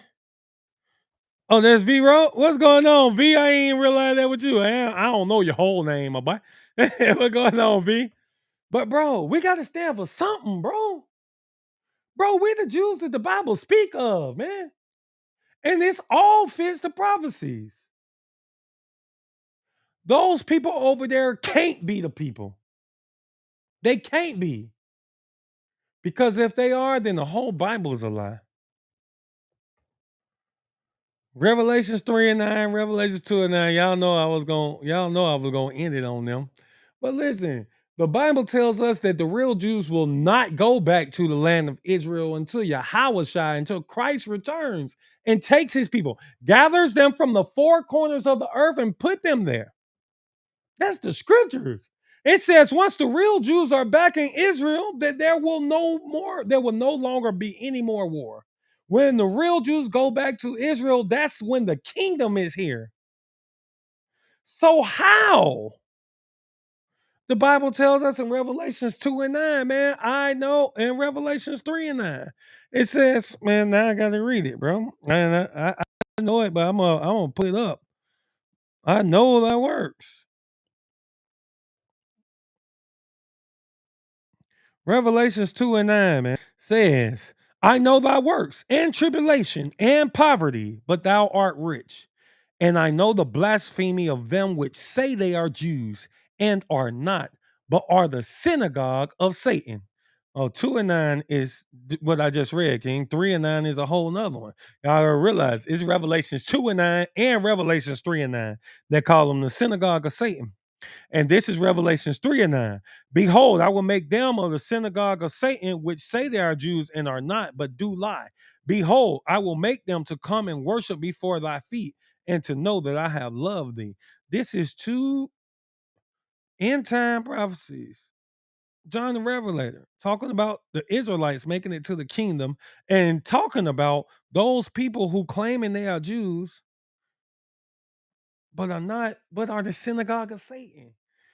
Oh, there's V Road. What's going on, V? I ain't realize that with you. I don't know your whole name, my boy. What's going on, V? But bro, we gotta stand for something, bro. Bro, we the Jews that the Bible speak of, man. And this all fits the prophecies. Those people over there can't be the people. They can't be. Because if they are, then the whole Bible is a lie. Revelations 3 and 9, Revelations 2 and 9. Y'all know I was gonna end it on them. But listen, the Bible tells us that the real Jews will not go back to the land of Israel until Yahweh until Christ returns and takes his people, gathers them from the four corners of the earth and put them there. That's the scriptures. It says once the real Jews are back in Israel, that there will no longer be any more war. When the real Jews go back to Israel, that's when the kingdom is here. So how? The Bible tells us in Revelations 2 and 9, man. I know in Revelations 3 and 9. It says, man, now I gotta read it, bro. And I know it, but I'm gonna put it up. I know that works. Revelations 2 and 9, man, says, I know thy works and tribulation and poverty, but thou art rich. And I know the blasphemy of them which say they are Jews and are not, but are the synagogue of Satan. Oh, 2 and 9 is what I just read, King. 3 and 9 is a whole nother one. Y'all gotta realize it's Revelations 2 and 9 and Revelations 3 and 9 that call them the synagogue of Satan. And this is Revelations 3 and 9. Behold, I will make them of the synagogue of Satan, which say they are Jews and are not, but do lie. Behold, I will make them to come and worship before thy feet and to know that I have loved thee. This is two end time prophecies. John the Revelator talking about the Israelites making it to the kingdom and talking about those people who claiming they are Jews but are not, but are the synagogue of Satan.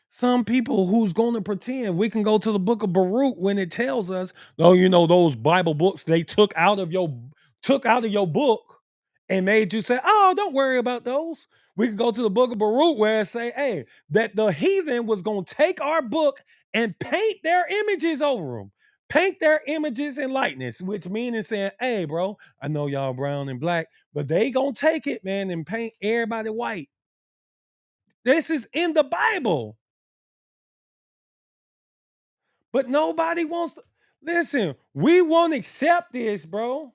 Some people who's going to pretend. We can go to the book of Baruch when it tells us, oh, you know, those Bible books they took out of your took out of your book and made you say, "Oh, don't worry about those." We can go to the book of Baruch where it say, "Hey, that the heathen was gonna take our book and paint their images over them, paint their images and likeness," which meaning saying, "Hey, bro, I know y'all brown and black, but they gonna take it, man, and paint everybody white." This is in the Bible, but nobody wants to listen. We won't accept this, bro,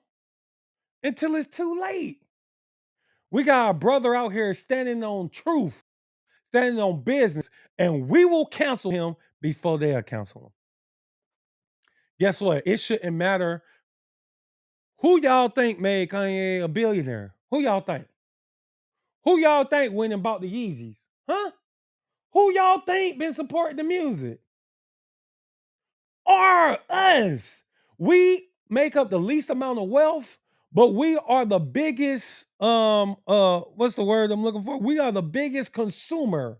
until it's too late. We got a brother out here standing on truth, standing on business, and we will cancel him before they'll cancel him. Guess what? It shouldn't matter who y'all think made Kanye a billionaire. Who y'all think? Who y'all think went and bought the Yeezys? Huh? Who y'all think been supporting the music? Are us. We make up the least amount of wealth, but we are the biggest what's the word I'm looking for? We are the biggest consumer.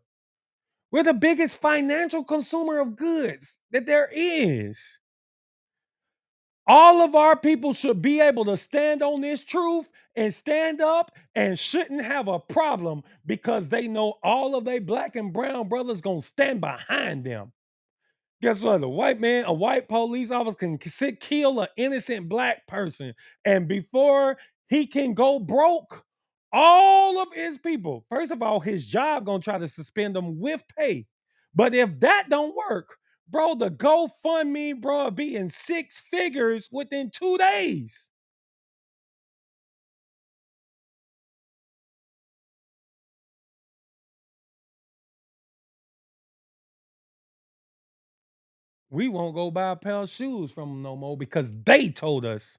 We're the biggest financial consumer of goods that there is. All of our people should be able to stand on this truth and stand up and shouldn't have a problem because they know all of their black and brown brothers gonna stand behind them. Guess what? A white police officer can kill an innocent black person, and before he can go broke, all of his people, first of all, his job gonna try to suspend him with pay. But if that don't work, bro, the GoFundMe, bro, be in six figures within 2 days. We won't go buy a pair of shoes from him no more because they told us.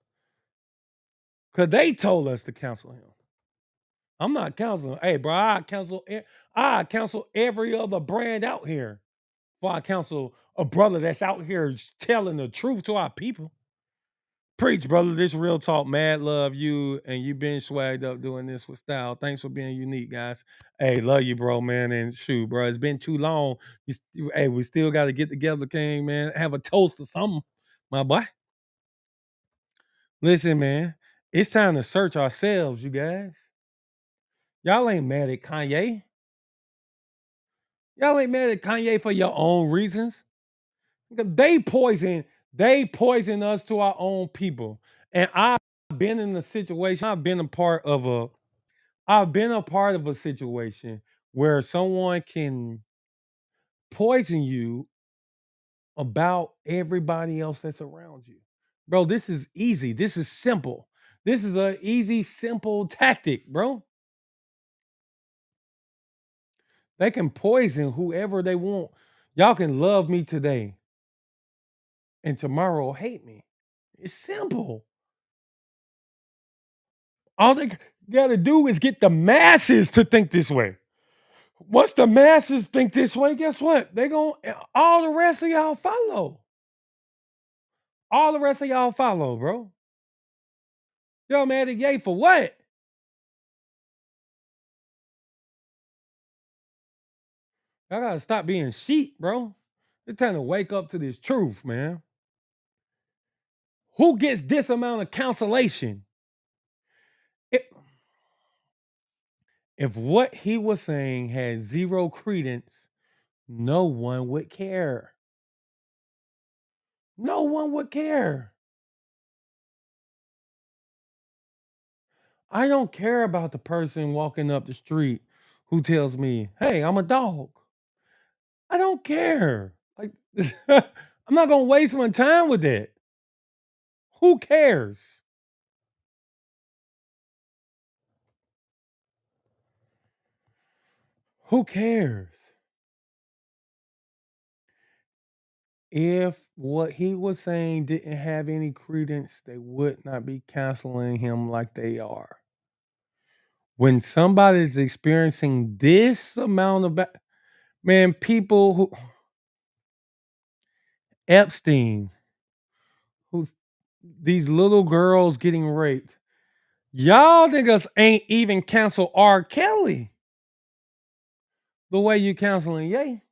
Because they told us to cancel him. I'm not canceling. Hey, bro, I cancel every other brand out here. Before I cancel a brother that's out here telling the truth to our people. Preach, brother. This real talk. Mad love you, and you been swagged up doing this with style. Thanks for being unique, guys. Hey, love you, bro, man. And shoot, bro, it's been too long. Hey, we still got to get together, King, man. Have a toast or something, my boy. Listen, man, it's time to search ourselves, you guys. Y'all ain't mad at Kanye. Y'all ain't mad at Kanye for your own reasons. They poison us to our own people. And I've been in a situation, I've been a part of a situation where someone can poison you about everybody else that's around you. Bro, this is easy. This is simple. This is an easy, simple tactic, bro. They can poison whoever they want. Y'all can love me today and tomorrow hate me. It's simple. All they got to do is get the masses to think this way. Once the masses think this way, guess what? They going all the rest of y'all follow. All the rest of y'all follow, bro. Y'all mad at Ye for what? Y'all gotta stop being sheep, bro. It's time to wake up to this truth, man. Who gets this amount of cancellation? If, if what he was saying had zero credence, no one would care. No one would care. I don't care about the person walking up the street who tells me, "Hey, I'm a dog." I don't care. Like I'm not gonna waste my time with that. Who cares? Who cares? If what he was saying didn't have any credence, they would not be canceling him like they are. When somebody's experiencing this amount of man, people who Epstein, who's these little girls getting raped, y'all niggas ain't even cancel R. Kelly the way you canceling Ye.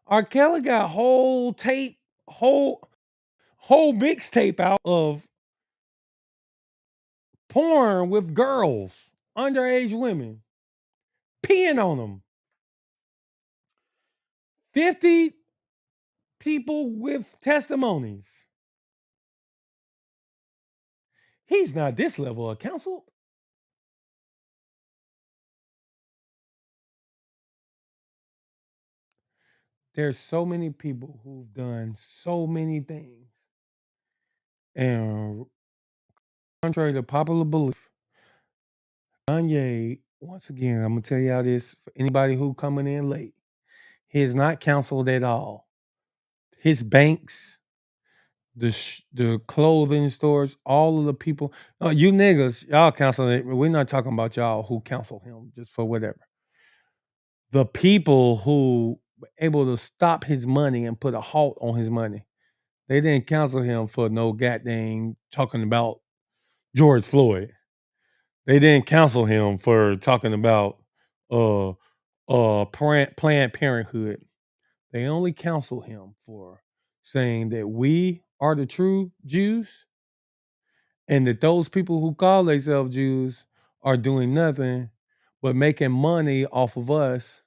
R. Kelly got whole mixtape out of porn with girls, underage women, peeing on them. 50 people with testimonies. He's not this level of counsel. There's so many people who've done so many things. And contrary to popular belief, Kanye, once again, I'm gonna tell y'all this for anybody who coming in late, he is not counseled at all. His banks, the clothing stores, all of the people, you niggas, y'all counsel it. We're not talking about y'all who counsel him just for whatever. The people who were able to stop his money and put a halt on his money, they didn't counsel him for no goddamn talking about George Floyd. They didn't counsel him for talking about uh Planned Parenthood. They only counsel him for saying that we are the true Jews and that those people who call themselves Jews are doing nothing but making money off of us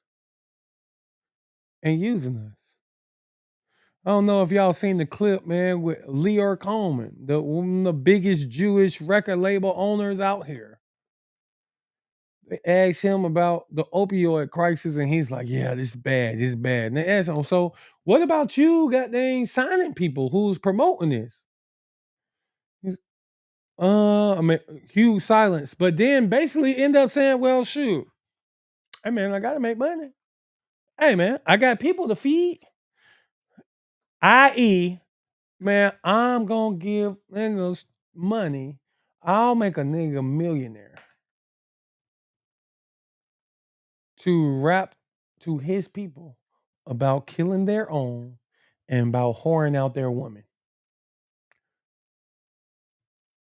and using us. I don't know if y'all seen the clip, man, with Leor Coleman, one of the biggest Jewish record label owners out here. They asked him about the opioid crisis, and he's like, "Yeah, this is bad. This is bad." And they asked him, "So, what about you, goddamn, signing people who's promoting this?" He's, I mean, huge silence, but then basically end up saying, "Well, shoot, hey man, I gotta make money. Hey man, I got people to feed. I.e., man, I'm gonna give niggas money. I'll make a nigga millionaire to rap to his people about killing their own and about whoring out their women.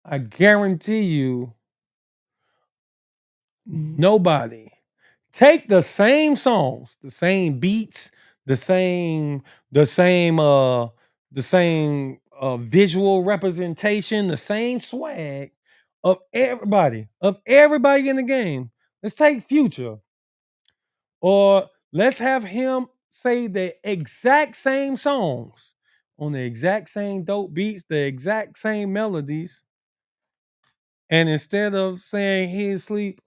I guarantee you, nobody take the same songs, the same beats, the same, the same, the same visual representation, the same swag of everybody in the game. Let's take Future, or let's have him say the exact same songs on the exact same dope beats, the exact same melodies, and instead of saying he'd sleep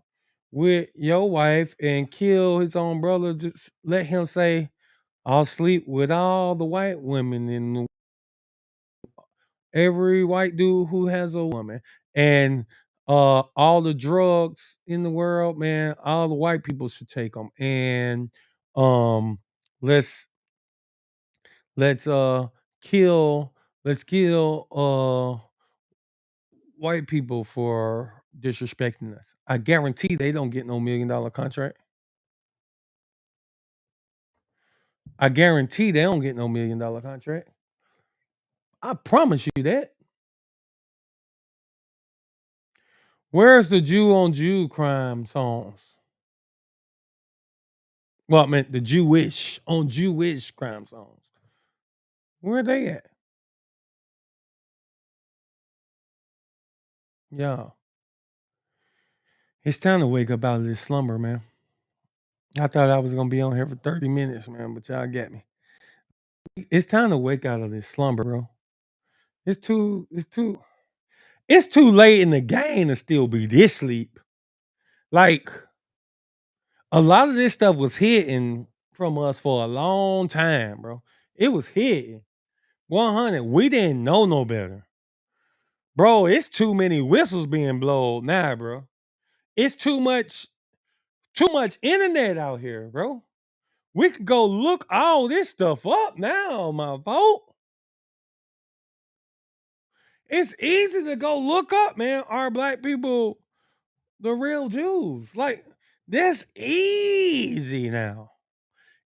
with your wife and kill his own brother, just let him say, I'll sleep with all the white women in every white dude who has a woman. And all the drugs in the world, man, all the white people should take them. And um let's let's kill let's kill white people for disrespecting us. I guarantee they don't get no $1 million contract. I guarantee they don't get no $1 million contract. I promise you that. Where's the Jew on Jew crime songs? Well, I meant the Jewish on Jewish crime songs. Where are they at? Yeah. It's time to wake up out of this slumber, man. I thought I was gonna be on here for 30 minutes, man, but y'all get me. It's time to wake out of this slumber, bro. It's too late in the game to still be this sleep. Like, a lot of this stuff was hidden from us for a long time, bro. It was hidden. 100. We didn't know no better. Bro, it's too many whistles being blown now, bro. It's too much internet out here, bro. We could go look all this stuff up now, my vote. It's easy to go look up, man. Are black people the real Jews? Like, that's easy now.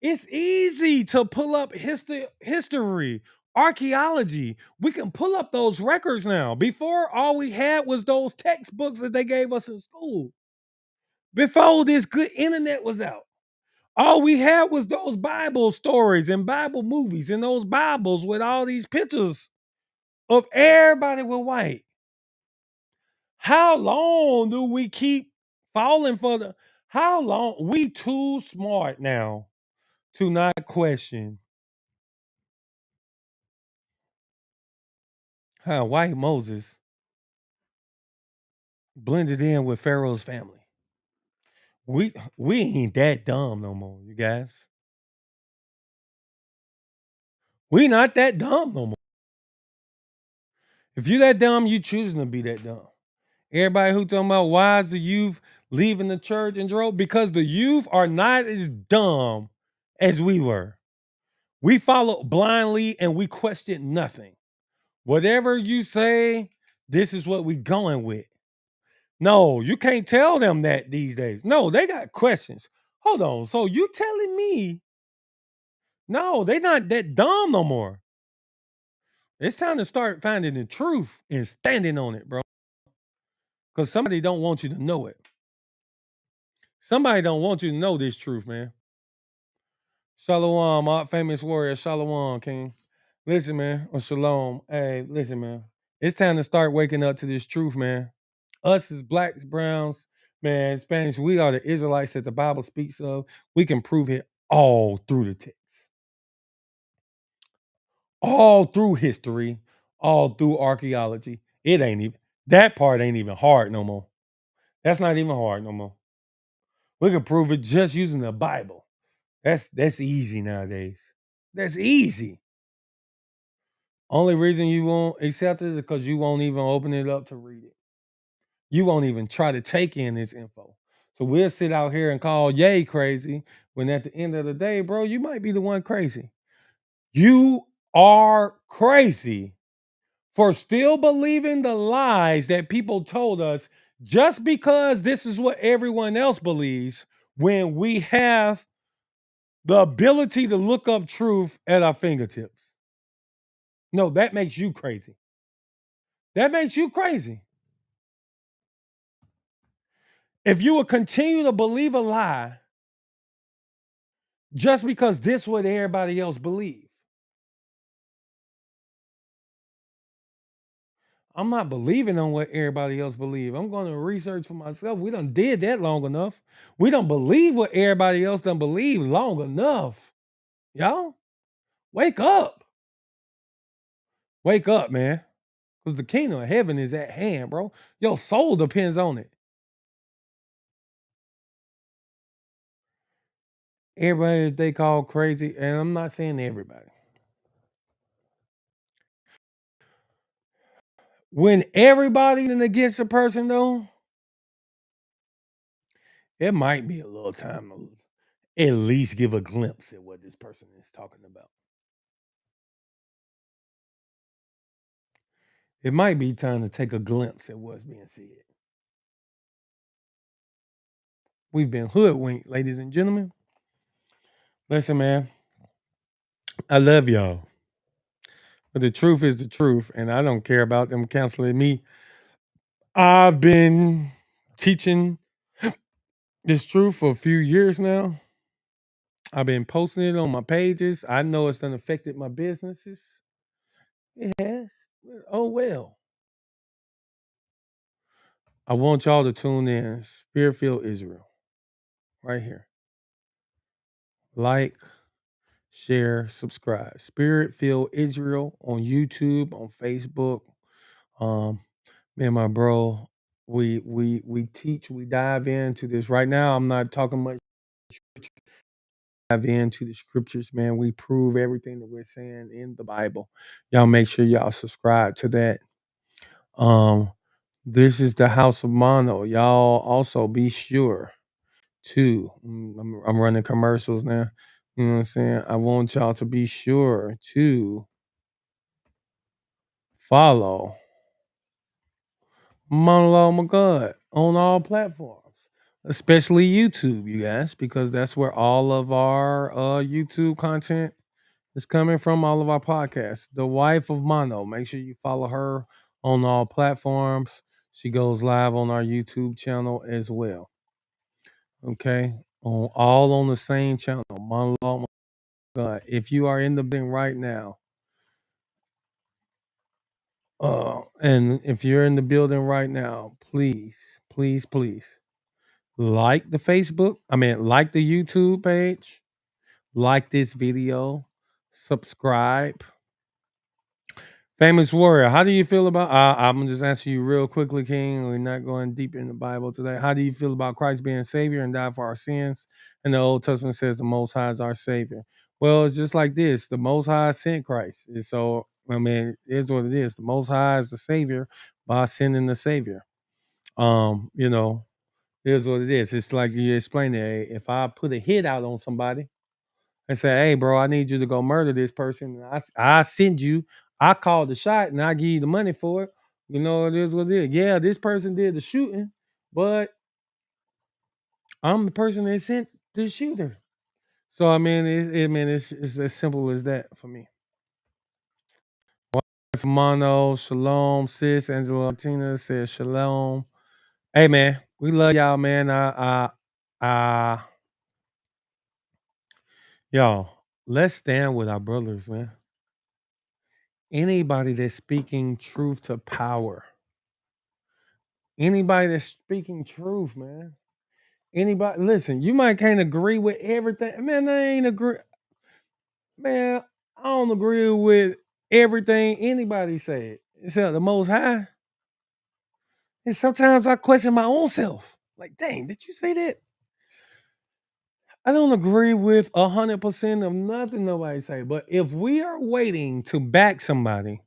It's easy to pull up history, archaeology. We can pull up those records now. Before, all we had was those textbooks that they gave us in school. Before this good internet was out, all we had was those Bible stories and Bible movies and those Bibles with all these pictures of everybody with white. How long do we keep falling for the how long we too smart now to not question how white Moses blended in with Pharaoh's family. We ain't that dumb no more, you guys. We not that dumb no more. If you that dumb, you choosing to be that dumb. Everybody who talking about why is the youth leaving the church and drove because the youth are not as dumb as we were. We follow blindly and we question nothing. Whatever you say, this is what we going with. No, you can't tell them that these days. No, they got questions. Hold on. So you telling me no, they not that dumb no more. It's time to start finding the truth and standing on it, bro. Because somebody don't want you to know it. Somebody don't want you to know this truth, man. Shalom, our famous warrior. Shalom, King. Listen, man. Or shalom. Hey, listen, man. It's time to start waking up to this truth, man. Us as blacks, browns, man, Spanish, we are the Israelites that the Bible speaks of. We can prove it all through the text, all through history, all through archaeology. It ain't even that part ain't even hard no more. That's not even hard no more. We can prove it just using the Bible. That's easy nowadays. That's easy. Only reason you won't accept it is because you won't even open it up to read it. You won't even try to take in this info. So we'll sit out here and call Ye crazy when at the end of the day, bro, you might be the one crazy. You are crazy for still believing the lies that people told us just because this is what everyone else believes when we have the ability to look up truth at our fingertips. No, that makes you crazy. That makes you crazy. If you would continue to believe a lie just because this is what everybody else believe. I'm not believing on what everybody else believe. I'm going to research for myself. We done did that long enough. We don't believe what everybody else done believe long enough. Y'all, wake up. Wake up, man. Because the kingdom of heaven is at hand, bro. Your soul depends on it. Everybody that they call crazy, and I'm not saying everybody. When everybody is against a person, though, it might be a little time to at least give a glimpse at what this person is talking about. It might be time to take a glimpse at what's being said. We've been hoodwinked, ladies and gentlemen. Listen, man, I love y'all. But the truth is the truth, and I don't care about them canceling me. I've been teaching this truth for a few years now. I've been posting it on my pages. I know it's done affected my businesses. It has. Oh well. I want y'all to tune in. Spirit-filled Israel. Right here. Like, share, subscribe. Spirit-filled Israel on YouTube, on Facebook. Um, Me and my bro, we teach, we dive into this. Right now, I'm not talking much dive into the scriptures, man. We prove everything that we're saying in the Bible. Y'all make sure y'all subscribe to that. Um, this is the House of Mono. Y'all also be sure to I'm running commercials now. You know what I'm saying? I want y'all to be sure to follow Monologue My God on all platforms, especially YouTube, you guys, because that's where all of our YouTube content is coming from, all of our podcasts. The wife of Mono, make sure you follow her on all platforms. She goes live on our YouTube channel as well. Okay, all on the same channel, Monologue My God. If you are in the building right now, And if you're in the building right now, please, please, please like the Facebook. I mean, like the YouTube page, like this video, subscribe. Famous warrior, how do you feel about? I'm gonna just answer you real quickly, King. We're not going deep in the Bible today. How do you feel about Christ being Savior and died for our sins? And the Old Testament says the Most High is our Savior. Well, it's just like this: the Most High sent Christ, and so I mean, it is what it is. The Most High is the Savior by sending the Savior. You know, it is what it is. It's like you explained it. If I put a hit out on somebody and say, "Hey, bro, I need you to go murder this person," I send you. I call the shot and I give you the money for it. You know, it is what it is. Yeah, this person did the shooting, but I'm the person that sent the shooter. So I mean, it's as simple as that for me. Wife Mono, shalom, sis Angela Martinez says shalom. Hey man, we love y'all, man. Y'all, let's stand with our brothers, man. Anybody that's speaking truth to power, anybody that's speaking truth, man. Anybody, listen, you might can't agree with everything. Man, I ain't agree. Man, I don't agree with everything anybody said, except the Most High. And sometimes I question my own self. Like, dang, did you say that? I don't agree with 100% of nothing nobody say. But if we are waiting to back somebody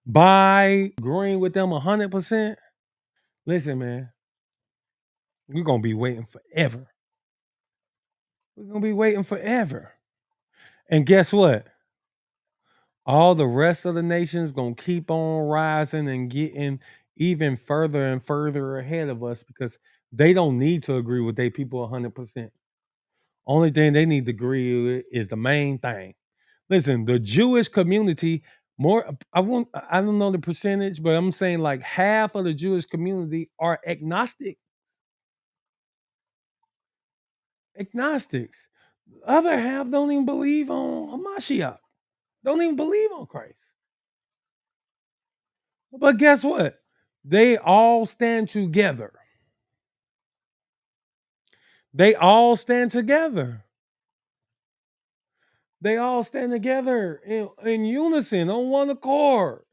by agreeing with them 100%, listen, man, we're gonna be waiting forever. We're gonna be waiting forever. And guess what? All the rest of the nations gonna keep on rising and getting even further and further ahead of us because they don't need to agree with their people 100%. Only thing they need to agree with is the main thing. Listen, the Jewish community, more I don't know the percentage, but I'm saying like half of the Jewish community are agnostic. Agnostics. The other half don't even believe on Hamashiach. Don't even believe on Christ. But guess what? They all stand together. They all stand together. They all stand together in unison on one accord.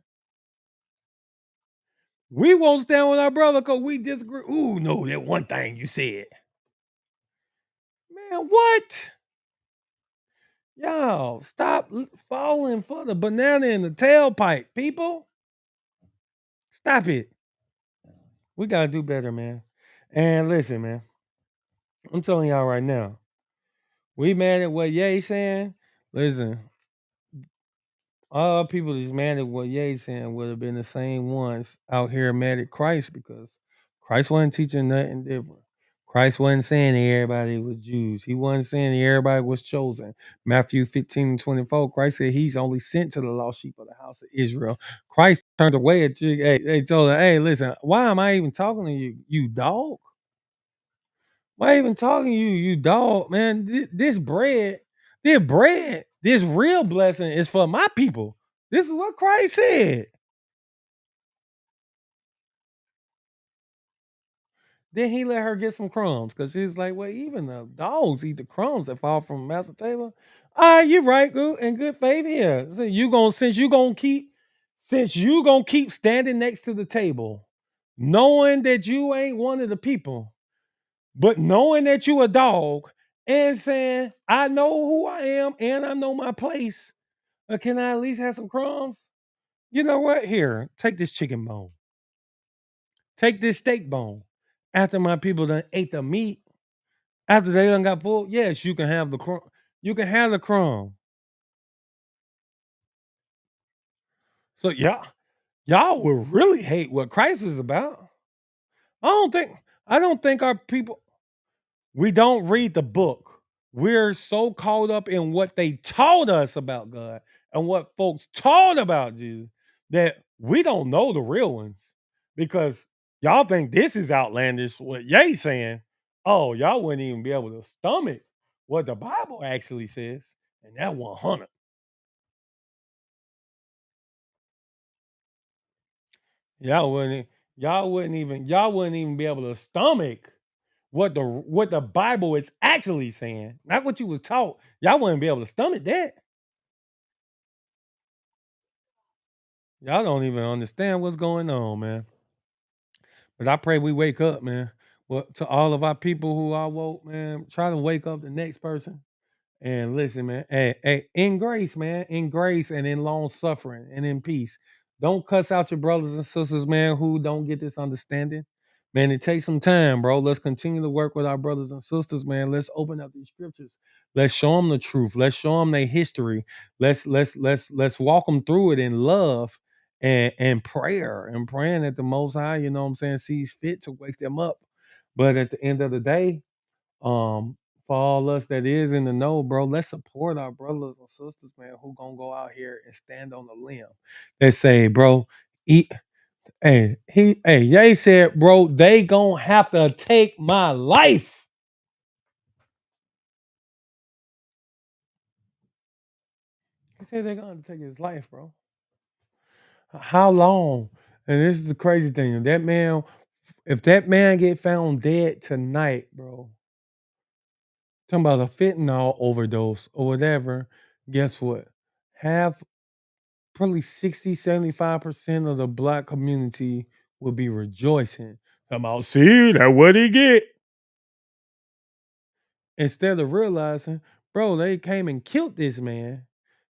We won't stand with our brother because we disagree. Ooh, no, that one thing you said. Man, what? Y'all, stop falling for the banana in the tailpipe, people. Stop it. We got to do better, man. And listen, man, I'm telling y'all right now, we mad at what Ye saying. Listen, all people that's mad at what Ye saying would have been the same ones out here mad at Christ because Christ wasn't teaching nothing different. Christ wasn't saying that everybody was Jews. He wasn't saying that everybody was chosen. Matthew 15:24, Christ said he's only sent to the lost sheep of the house of Israel. Christ turned away at you. Hey, they told her, hey, listen, why am I even talking to you, you dog? Why even talking to you, you dog, man? This real blessing is for my people. This is what Christ said. Then he let her get some crumbs because she's like, well, even the dogs eat the crumbs that fall from master table. All right, you're right, good and good faith here. So since you gonna keep standing next to the table, knowing that you ain't one of the people, but knowing that you a dog and saying, I know who I am and I know my place. Can I at least have some crumbs? You know what? Here, take this chicken bone. Take this steak bone. After my people done ate the meat, after they done got full, yes, you can have the crumb. You can have the crumb. So y'all will really hate what Christ is about. I don't think I don't think our people we don't read the book. We're so caught up in what they taught us about God and what folks taught about Jesus that we don't know the real ones because y'all think this is outlandish. What Ye saying, oh, y'all wouldn't even be able to stomach what the Bible actually says, and that 100. Y'all wouldn't y'all wouldn't even be able to stomach what the Bible is actually saying, not what you was taught. Y'all wouldn't be able to stomach that. Y'all don't even understand what's going on, man. But I pray we wake up, man. Well, to all of our people who are woke, man, try to wake up the next person. And listen, man, hey, in grace, man, in grace and in long suffering and in peace. Don't cuss out your brothers and sisters, man, who don't get this understanding. Man, it takes some time, bro. Let's continue to work with our brothers and sisters, man. Let's open up these scriptures. Let's show them the truth. Let's show them their history. Let's walk them through it in love and prayer and praying that the Most High, you know what I'm saying, sees fit to wake them up. But at the end of the day, for all us that is in the know, bro, let's support our brothers and sisters, man, who gonna go out here and stand on the limb. They say, bro, eat. Ye said, bro, they gonna have to take my life. He said they're gonna take his life, bro. How long? And this is the crazy thing. If that man get found dead tonight, bro, talking about a fentanyl overdose or whatever, guess what? Half probably 60, 75% of the black community will be rejoicing. Talking about, see, that what he get. Instead of realizing, bro, they came and killed this man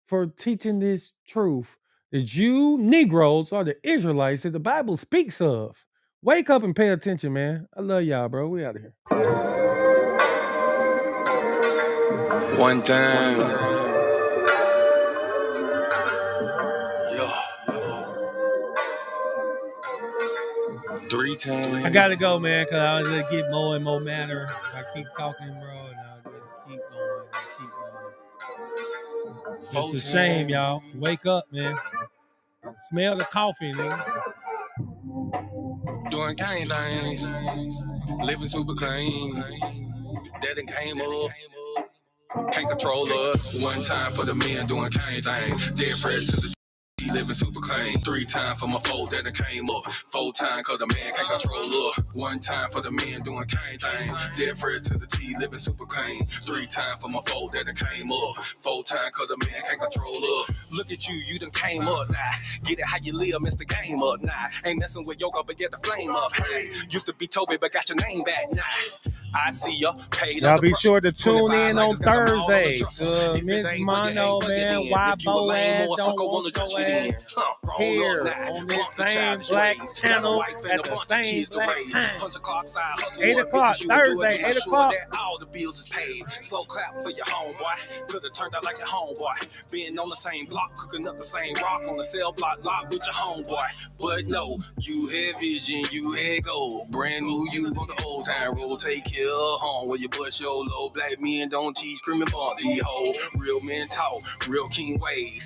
for teaching this truth. The Jew Negroes are the Israelites that the Bible speaks of. Wake up and pay attention, man. I love y'all, bro. We out of here. One time. Yeah. 3 times. I gotta go, man, because I just get more and more madder. I keep talking, bro, and I just keep going and keep going. It's a shame, y'all. Wake up, man. Smell the coffee, nigga. Doing kind things. Living super clean. That done came up. Can't control us. One time for the men doing kind things. Dead fresh to the living super clean. 3 times for my foe that done came up. 4 times cause the man can't control up. 1 time for the men doing kind things. Dead fresh to the T, living super clean. 3 times for my foe that done came up. 4 times cause the man can't control up. Look at you done came up now. Get it how you live, mess the game up now. Ain't messing with yoga, but get the flame up. Hey, used to be Toby, but got your name back now. I see ya, paid Y'all under be pressure. sure to tune 25 in on niggas got them all on the Thursday dresser. to If it Miss ain't for you, Mono, ain't for you man. then. Why If you a lame Boaz or don't sucker, want wanna your get you then. ass Roll here up now, on this bump the same childish black ways. Got a channel wife and at a the bunch of same kids to black raise. time. Punch the clock side, hustle 8 more o'clock, business, you will do it Thursday, to 8 ensure o'clock. that all the bills is paid. Slow clap for your homeboy. Could've turned out like your homeboy. Being on the same block, cooking up the same rock on the cell block lot with your homeboy. But no, you had vision, you had goal. Brand new you on the old time road. Take care of home where you bust your low. Black men don't teach screaming bump. These hoes, real men talk, real king ways.